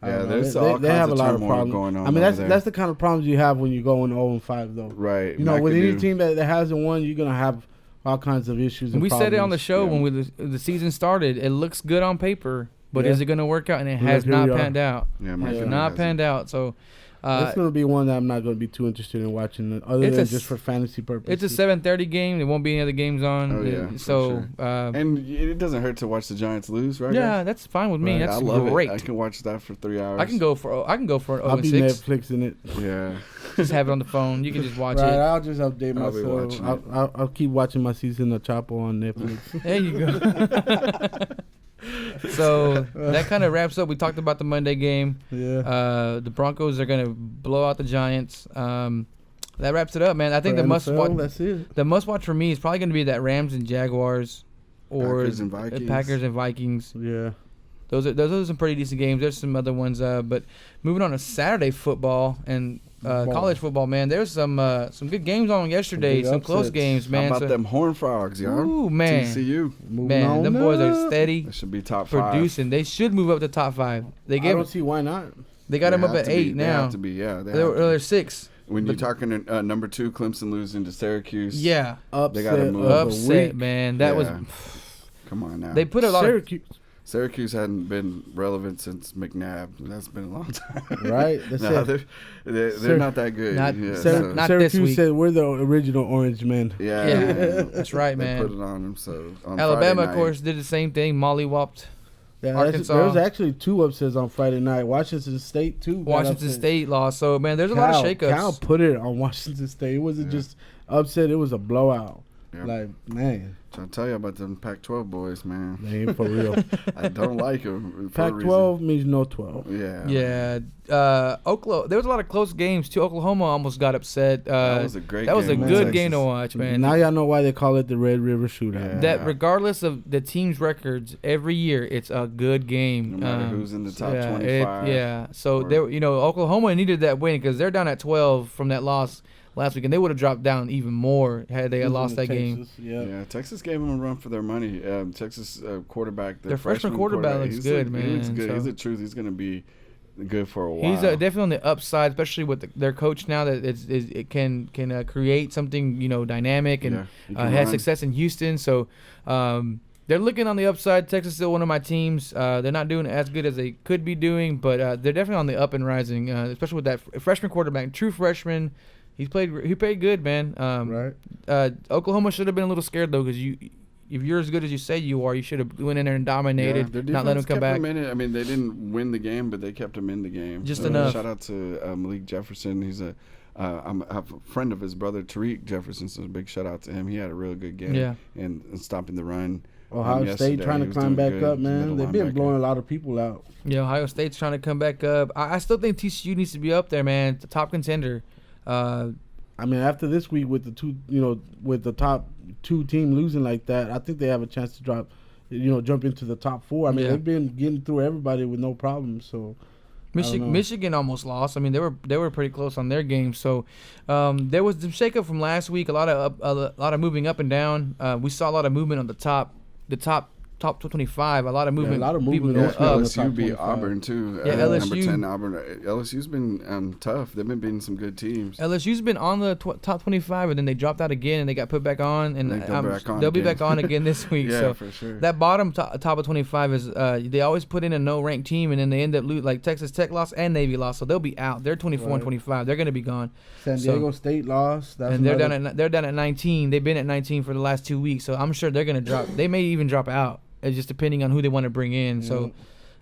Yeah, they have a lot of problems going on. I mean, that's the kind of problems you have when you go in 0-5, though. Right. You know, with any team that hasn't won, you're gonna have all kinds of issues. And we said it on the show when the season started. It looks good on paper, but is it going to work out? And it has not panned out. Yeah, has not panned out. So. It's going to be one that I'm not going to be too interested in watching, other than just for fantasy purposes. It's a 7:30 game. There won't be any other games on. Oh, yeah, so, and it doesn't hurt to watch the Giants lose, right? Yeah, that's fine with me. Right. That's I love great. It. I can watch that for 3 hours. I can go for an 0-6. I'll be Netflixing it. Yeah. Just have it on the phone. You can just watch it. I'll just update myself. I'll keep watching my season of Chapo on Netflix. There you go. So that kind of wraps up. We talked about the Monday game. Yeah. The Broncos are going to blow out the Giants. That wraps it up, man. I think the must-watch. That's it. The must-watch for me is probably going to be that Rams and Jaguars, or Packers and Vikings. Packers and Vikings. Yeah. those are some pretty decent games. There's some other ones, but moving on to Saturday football and college football, man. There's some good games on yesterday. Some close games, man. How about them Horned Frogs, y'all? Ooh, man. TCU. Man, them boys are steady. They should be top producing. 5. They should move up to top 5. I don't see why not. They got them up at 8 now. They have to be, yeah. They're 6. When you're talking number 2, Clemson losing to Syracuse. Yeah. They got to move. Upset, man. That was. Come on now. They put a lot of. Syracuse hadn't been relevant since McNabb. That's been a long time. Right? They're not that good. Not Syracuse this week. said we're the original Orange Men. Yeah. That's right, man. They put it on them. So on Alabama, Friday of course, did the same thing. Mollywopped Arkansas. There was actually 2 upsets on Friday night. Washington State, too. Washington State lost. So, man, there's a lot of shakeups. Cal put it on Washington State. It wasn't just upset. It was a blowout. Yep. Like, man. Trying to tell you about them Pac-12 boys, man. They ain't for real. I don't like them. Pac-12 means no 12. Yeah. Yeah. Oklahoma. There was a lot of close games, too. Oklahoma almost got upset. That was a great game. That was a good game to watch, man. Now y'all know why they call it the Red River Shootout. Yeah. That regardless of the team's records, every year it's a good game. No matter who's in the top 25. So, Oklahoma needed that win because they're down at 12 from that loss last week, and they would have dropped down even more had they lost that game. Yeah, Texas gave them a run for their money. Texas quarterback, their freshman quarterback looks good, man. He's good. So. He's the truth. He's going to be good for a while. He's definitely on the upside, especially with their coach now that it can create something dynamic and has success in Houston. So they're looking on the upside. Texas is still one of my teams. They're not doing as good as they could be doing, but they're definitely on the up and rising, especially with that freshman quarterback, true freshman. He played good, man. Right. Oklahoma should have been a little scared though, because if you're as good as you say you are, you should have went in there and dominated, not let them come back. I mean, they didn't win the game, but they kept him in the game. Just enough. Shout out to Malik Jefferson. He's I'm a friend of his brother Tariq Jefferson, so a big shout out to him. He had a real good game. And stopping the run. Ohio State trying to climb back up, man. They've been blowing a lot of people out. Yeah, Ohio State's trying to come back up. I still think TCU needs to be up there, man. The top contender. I mean, after this week with the top 2 team losing like that, I think they have a chance to jump into the top 4. I mean, they've been getting through everybody with no problems. So Michigan almost lost. I mean, they were pretty close on their game. So there was some shakeup from last week. A lot of moving up and down. We saw a lot of movement on the top 25. A lot of movement. People going up. LSU beat Auburn too. LSU. Number 10 Auburn. LSU's been tough. They've been beating some good teams. LSU's been on the top 25, and then they dropped out again, and they got put back on, and they'll be back on again this week. Yeah, so for sure. That bottom top of 25 is they always put in a no-ranked team, and then they end up like Texas Tech lost and Navy lost, so they'll be out. They're 24 and 25. They're going to be gone. San Diego State lost. And they're down at 19. They've been at 19 for the last 2 weeks, so I'm sure they're going to drop. They may even drop out. It's just depending on who they want to bring in. So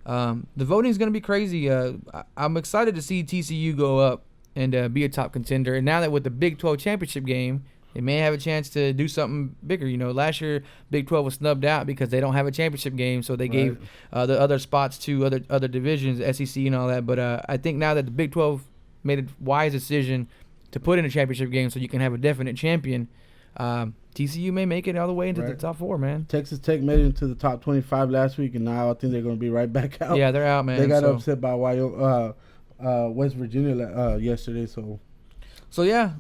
the voting is going to be crazy. I'm excited to see TCU go up and be a top contender. And now that with the Big 12 championship game, they may have a chance to do something bigger. Last year Big 12 was snubbed out because they don't have a championship game, so they gave the other spots to other divisions, SEC and all that. But I think now that the Big 12 made a wise decision to put in a championship game so you can have a definite champion, TCU may make it all the way into the top 4, man. Texas Tech made it into the top 25 last week, and now I think they're going to be right back out. Yeah, they're out, man. They got upset by West Virginia yesterday, so So yeah,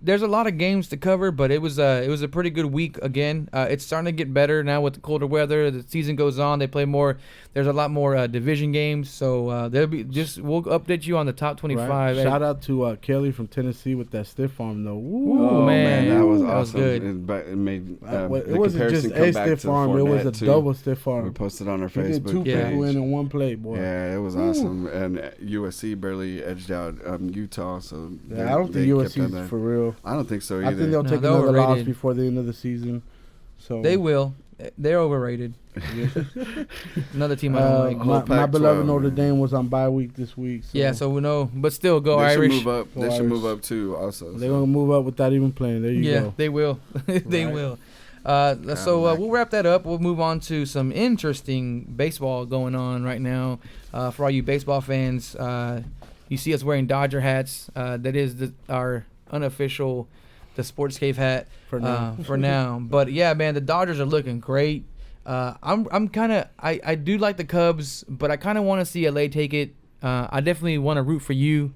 there's a lot of games to cover, but it was a pretty good week again. It's starting to get better now with the colder weather. The season goes on. They play more. There's a lot more division we'll update you on the top 25. Right. Shout out to Kelly from Tennessee with that stiff arm though. Ooh, man, that was awesome. That was good. It made it wasn't just a stiff arm. It was a double stiff arm. We posted on our Facebook. He did two people in one play, boy. Yeah, it was awesome. And USC barely edged out Utah. So I don't think USC is for real. I don't think so either. I think they'll take another loss before the end of the season. So they will. They're overrated. Another team I don't like. My beloved Notre Dame was on bye week this week. So. Yeah, so we know. But still, go they Irish. Should move up. They should move up too. Also, they're gonna move up without even playing. There you go. Yeah, they will. They will. So we'll wrap that up. We'll move on to some interesting baseball going on right now. For all you baseball fans, you see us wearing Dodger hats. That is our unofficial DaSportzCave hat for now. But yeah, man, the Dodgers are looking great. I'm kind of I do like the Cubs, but I kind of want to see LA take it. I definitely want to root for you.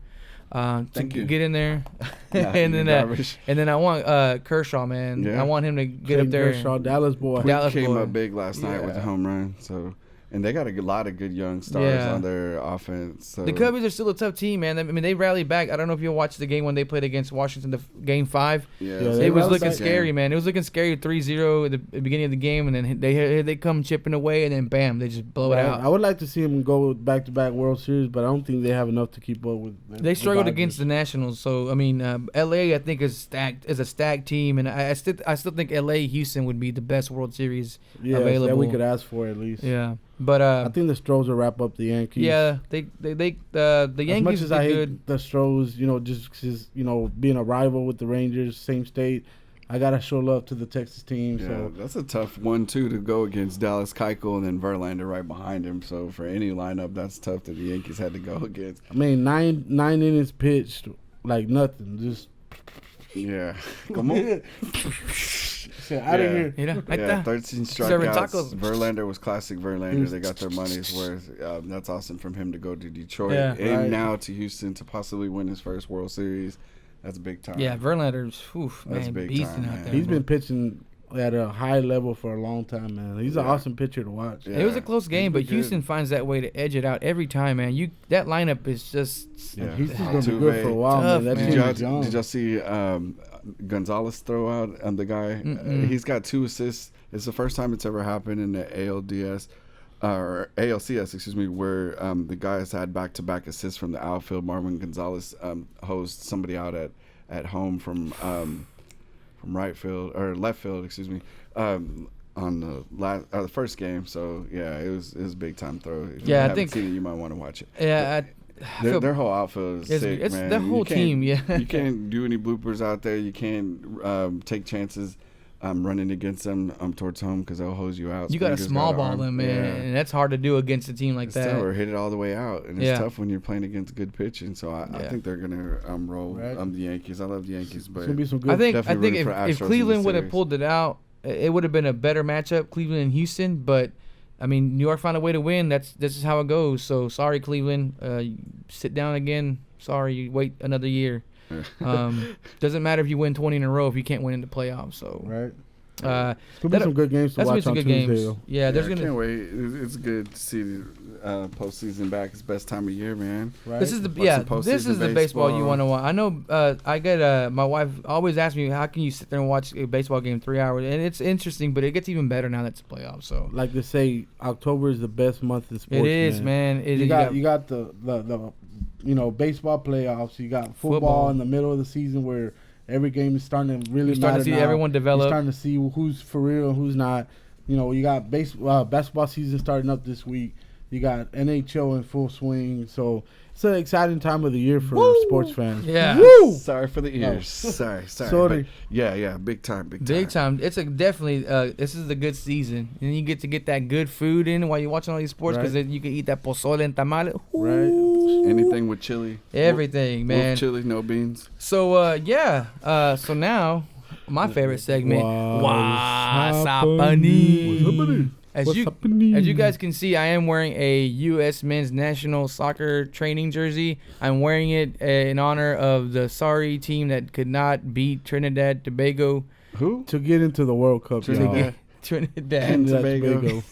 To get in there, and then I want Kershaw, man. I want him to get up there. Kershaw, Dallas boy. Dallas came up big last night with a home run. So, and they got a lot of good young stars on their offense. So. The Cubbies are still a tough team, man. I mean, they rallied back. I don't know if you watched the game when they played against Washington, Game 5. Yeah, it was looking scary, man. It was looking scary 3-0 at the beginning of the game, and then they come chipping away, and then bam, they just blow it out. I would like to see them go back-to-back World Series, but I don't think they have enough to keep up with. They struggled against the Nationals, so I mean, LA I think is a stacked team, and I still think LA Houston would be the best World Series available that we could ask for at least. Yeah. But I think the Stros will wrap up the Yankees. Yeah, the Yankees. As much as I hate good. the Stros, just being a rival with the Rangers, same state, I gotta show love to the Texas team. Yeah, so that's a tough one too to go against Dallas Keuchel and then Verlander right behind him. So for any lineup, that's tough that the Yankees had to go against. I mean, nine innings pitched like nothing, just. Yeah, come on. Out of here. 13 strikeouts. Verlander was classic Verlander. They got their money's worth. That's awesome from him to go to Detroit now to Houston to possibly win his first World Series. That's big time. Yeah, Verlander's beasting out there. He's been pitching at a high level for a long time, man. He's an awesome pitcher to watch. Yeah. It was a close game, but Houston finds that way to edge it out every time, man. That lineup is just Houston's gonna be good for a while, tough, man. Did y'all see Gonzalez throw out the guy? He's got 2 assists. It's the first time it's ever happened in the ALCS, where the guy has had back-to-back assists from the outfield. Marvin Gonzalez hosed somebody out at home from right field or left field, on the first game. So yeah, it was a big time throw. If you haven't seen it, you might want to watch it. Yeah. Their whole outfield is sick, man. The whole team, you can't do any bloopers out there. You can't take chances running against them towards home because they'll hose you out. You got to small ball them, man, and that's hard to do against a team like that. Or hit it all the way out, and it's tough when you're playing against good pitching. So I think they're gonna roll the Yankees. I love the Yankees, but be some good. I think if Cleveland would have pulled it out, it would have been a better matchup, Cleveland and Houston. But I mean, New York found a way to win. This is how it goes. So sorry, Cleveland. Sit down again. Sorry, you wait another year. Doesn't matter if you win 20 in a row if you can't win in the playoffs. So right. There'll be some good games to watch on Tuesday, though. Yeah, I can't wait. It's good to see the postseason back. It's the best time of year, man. Right. This is the baseball you want to watch. I know. I get my wife always asks me, how can you sit there and watch a baseball game 3 hours? And it's interesting, but it gets even better now that it's playoffs. So like they say, October is the best month in sports. It is, man. You got the baseball playoffs. You got football in the middle of the season where every game is starting to really matter. Starting to see everyone develop. You're starting to see who's for real and who's not. You got basketball season starting up this week. You got NHL in full swing. So it's an exciting time of the year for sports fans. Yeah. Woo! Sorry for the ears. Sorry. Yeah, big time. Big time. It's definitely this is a good season. And you get to get that good food in while you're watching all these sports because you can eat that pozole and tamale. Right. Anything with chili. Everything, man. With chili, no beans. So so now my favorite segment. What's happening? As you guys can see, I am wearing a U.S. men's national soccer training jersey. I'm wearing it in honor of the sorry team that could not beat Trinidad Tobago. Who? To get into the World Cup, Trinidad and Tobago.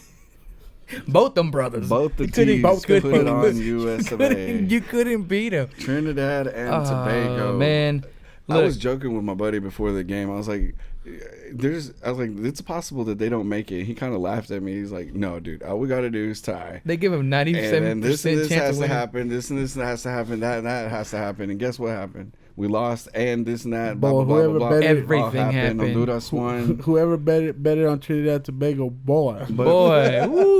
Both them brothers. Both the teams put it on U.S. of A. You couldn't beat them. Trinidad and Tobago. Man. Look, I was joking with my buddy before the game. I was like, it's possible that they don't make it. He kind of laughed at me. He's like, no, dude, all we got to do is tie. They give him 97% and this chance has to to happen. This and this has to happen. That has to happen. And guess what happened? We lost, and this and that. Blah, blah, blah, blah. Everything happened. Honduras won. Whoever betted on Trinidad Tobago, boy,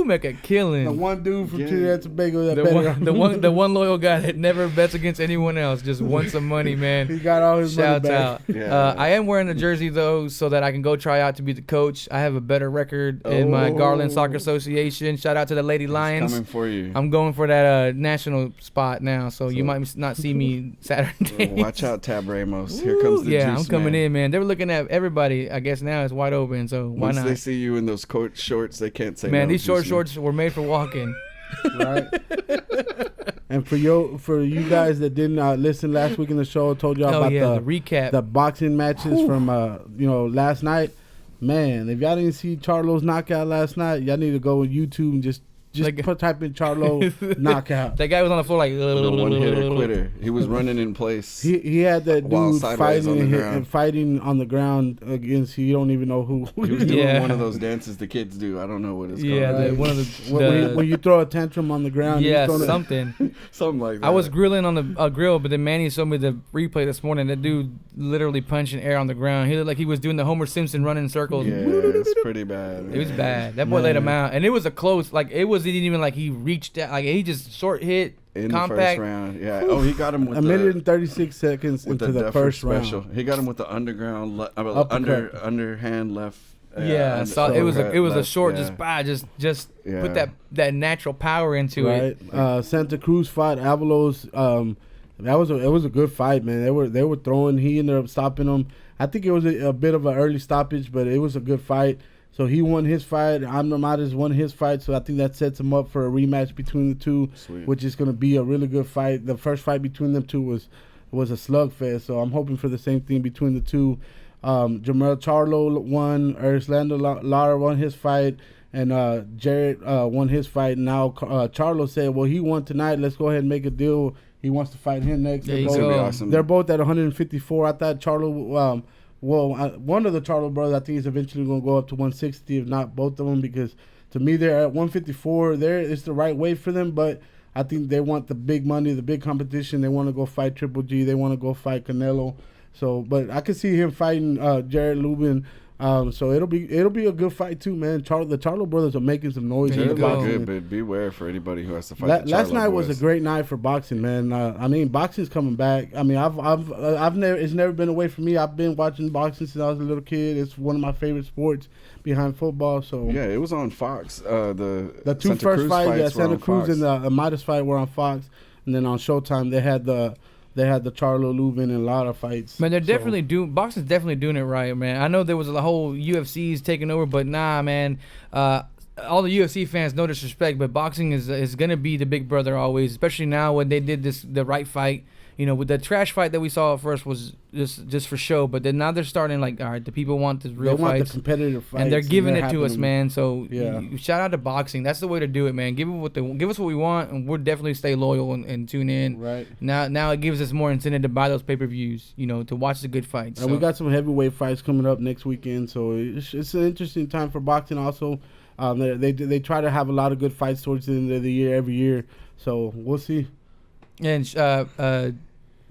make a killing. The one dude from Trinidad Tobago the one loyal guy that never bets against anyone else, just wants some money, man. He got all his money back. Shouts out. Yeah. I am wearing the jersey though, so that I can go try out to be the coach. I have a better record in my Garland Soccer Association. Shout out to the Lady Lions. Coming for you. I'm going for that national spot now, so you might not see me Saturday. Watch out out Tab Ramos. Here comes the yeah, juice, I'm coming man. in, man. They were looking at everybody. I guess now it's wide open, so why Once not? they see you in those court shorts, they can't say man, no. these short shorts were made for walking. Right. And for you guys that didn't listen last week in the show, I told y'all about the recap, the boxing matches from last night. Man, if y'all didn't see Charlo's knockout last night, y'all need to go on YouTube and just type in Charlo knockout. That guy was on the floor like the one-hitter quitter. He was running in place. He had that dude fighting on the ground against you don't even know who. He was doing one of those dances the kids do. I don't know what it's called. Yeah, one of the when you throw a tantrum on the ground. Yeah, something like that. I was grilling on the grill, but then Manny showed me the replay this morning. That dude literally punching air on the ground. He looked like he was doing the Homer Simpson running in circles. Yeah, it's pretty bad. Man. It was bad. That boy laid him out, and it was a close. Like it wasn't even like he reached out. Like he just short hit in compact. The first round. Yeah. Oh, he got him with a minute and 36 seconds into the first special. Round. He got him with the underground underhand left. Yeah, so it was a short just put that natural power into it. Santa Cruz fought Avalos. It was a good fight, man. They were throwing. He ended up stopping them. I think it was a bit of an early stoppage, but it was a good fight. So he won his fight. Amnamadas won his fight. So I think that sets him up for a rematch between the two, which is going to be a really good fight. The first fight between them two was a slugfest. So I'm hoping for the same thing between the two. Jamel Charlo won. Erslando Lara won his fight. And Jarrett won his fight. And now Charlo said, well, he won tonight. Let's go ahead and make a deal. He wants to fight him next. They're both at 154. I thought Charlo... one of the Charlo brothers, I think he's eventually going to go up to 160, if not both of them, because to me they're at 154. It's the right weight for them, but I think they want the big money, the big competition. They want to go fight Triple G. They want to go fight Canelo. So, but I could see him fighting Jared Lubin. So it'll be a good fight too, man. The Charlo brothers are making some noise. They're good, but beware for anybody who has to fight. Last night was a great night for boxing, man. I mean, boxing's coming back. I mean, it's never been away from me. I've been watching boxing since I was a little kid. It's one of my favorite sports behind football. So yeah, it was on Fox. The two first fights, Santa Cruz and the Midas fight were on Fox, and then on Showtime they had the Charlo, Lubin, and Lara fights. Man, boxing's definitely doing it right, man. I know there was a whole UFC's taking over, but nah, man. All the UFC fans, no disrespect, but boxing is gonna be the big brother always, especially now when they did the right fight. You know, with the trash fight that we saw at first was just for show, but then now they're starting like, all right, the people want the real fights. They want the competitive fights. And they're giving it to us, man. So shout out to boxing. That's the way to do it, man. Give us what we want, and we'll definitely stay loyal and tune in. Right. Now it gives us more incentive to buy those pay-per-views, you know, to watch the good fights. And we got some heavyweight fights coming up next weekend, so it's an interesting time for boxing also. They try to have a lot of good fights towards the end of the year every year, so we'll see. And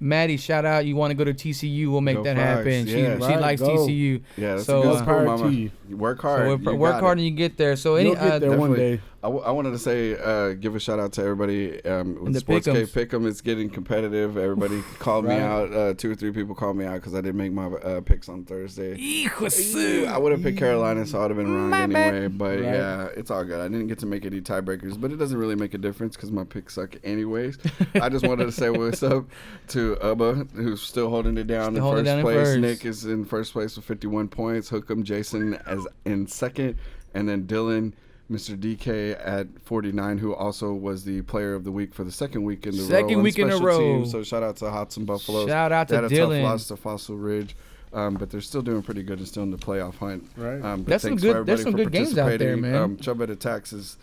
Maddie, shout out. You want to go to TCU? We'll make that happen. She likes TCU. Yeah, that's a good school, mama. You work hard. So work hard and you get there. So you'll get there one day. I wanted to say, give a shout out to everybody. With the SportsCave Pick'em, it's getting competitive. Everybody called me out. 2 or 3 people called me out because I didn't make my picks on Thursday. I would have picked Carolina, so I would have been wrong anyway. But yeah, it's all good. I didn't get to make any tiebreakers, but it doesn't really make a difference because my picks suck anyways. I just wanted to say what's up to Ubba, who's still holding it down in first place. Nick is in first place with 51 points. Hookem Jason as in second, and then Dylan, Mr. DK at 49, who also was the player of the week for the second week in a row. Team. So shout out to Hots and Buffaloes. Shout out to Dylan. They had a tough loss to Fossil Ridge, but they're still doing pretty good and still in the playoff hunt. Right. There's some good games out there, man. Chubbette Attacks is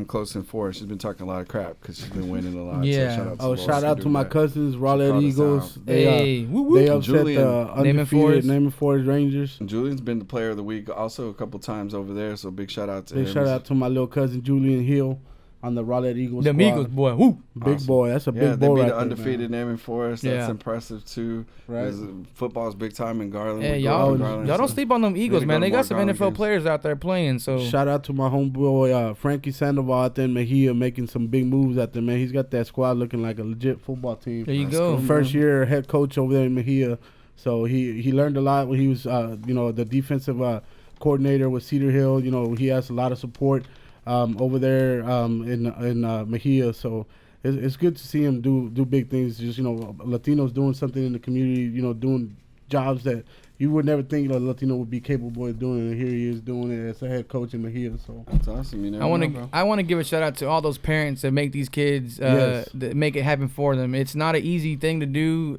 close in 4. She's been talking a lot of crap because she's been winning a lot. Yeah. So shout out to my cousins, Rowlett Eagles. They upset the undefeated Naaman Forest Rangers. And Julian's been the player of the week also a couple times over there, so big shout out to him. Big shout out to my little cousin Julian Hill on the Rowlett Eagles. The Eagles, boy. Woo. Big boy. That's a big boy. They beat the undefeated Naaman Forest. That's impressive too. Right. Football's big time in Garland. Yeah, y'all don't sleep on them Eagles, man. They got some NFL players out there playing. So shout out to my homeboy Frankie Sandoval out there in Mejia making some big moves out there, man. He's got that squad looking like a legit football team. There you go. First year head coach over there in Mejia. So he learned a lot when he was the defensive coordinator with Cedar Hill. You know, he has a lot of support over there in Mejia. So it's good to see him do big things. Just, Latinos doing something in the community, doing jobs that you would never think a Latino would be capable of doing, and here he is doing it as a head coach in Mejia. So that's awesome. I want to give a shout out to all those parents that make these kids that make it happen for them. It's not an easy thing to do.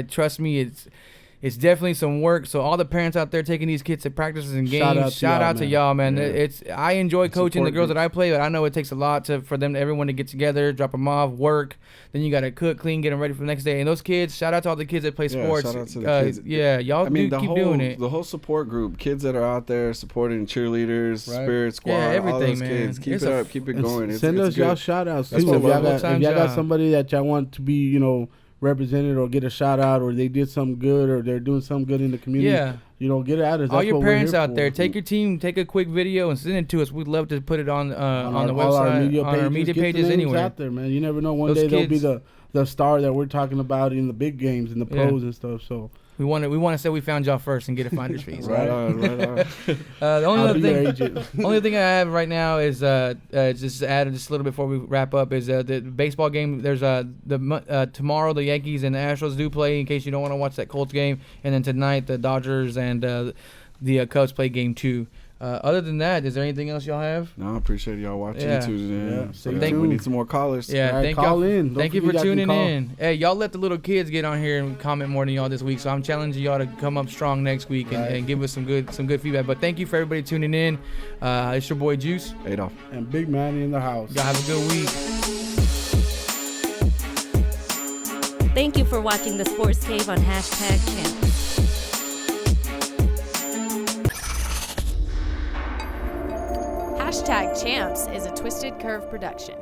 Trust me, it's definitely some work. So all the parents out there taking these kids to practices and games, shout out to y'all, man. Yeah. I enjoy coaching the girls that I play, but I know it takes a lot for everyone to get together, drop them off, work. Then you got to cook, clean, get them ready for the next day. And those kids, shout out to all the kids that play sports. Shout out to the kids. Y'all keep doing it. The whole support group, kids that are out there supporting cheerleaders, Spirit Squad, everything, all those man. kids. Keep it up, keep it going. Send us y'all shout outs. If y'all got somebody that y'all want to be, represented or get a shout out, or they did something good, or they're doing something good in the community. Get it out. All your parents out there, take your team, take a quick video and send it to us. We'd love to put it on the website, on our media pages, anywhere. Out there, man. You never know. One day they'll be the star that we're talking about in the big games and the pros and stuff. So. We want to say we found y'all first and get a finder's fee. Right on. The only thing I have right now is just to add just a little bit before we wrap up is the baseball game. There's tomorrow the Yankees and the Astros do play, in case you don't want to watch that Colts game, and then tonight the Dodgers and the Cubs play game 2. Other than that, is there anything else y'all have? No, I appreciate y'all watching and tuning in. We need some more callers. Yeah, thank y'all. Thank you for tuning in. Hey, y'all let the little kids get on here and comment more than y'all this week. So I'm challenging y'all to come up strong next week and give us some good feedback. But thank you for everybody tuning in. It's your boy Juice, Adolf, and Big Manny in the house. Y'all have a good week. Thank you for watching the Sports Cave on #Champs. #Champs is a Twisted Curve production.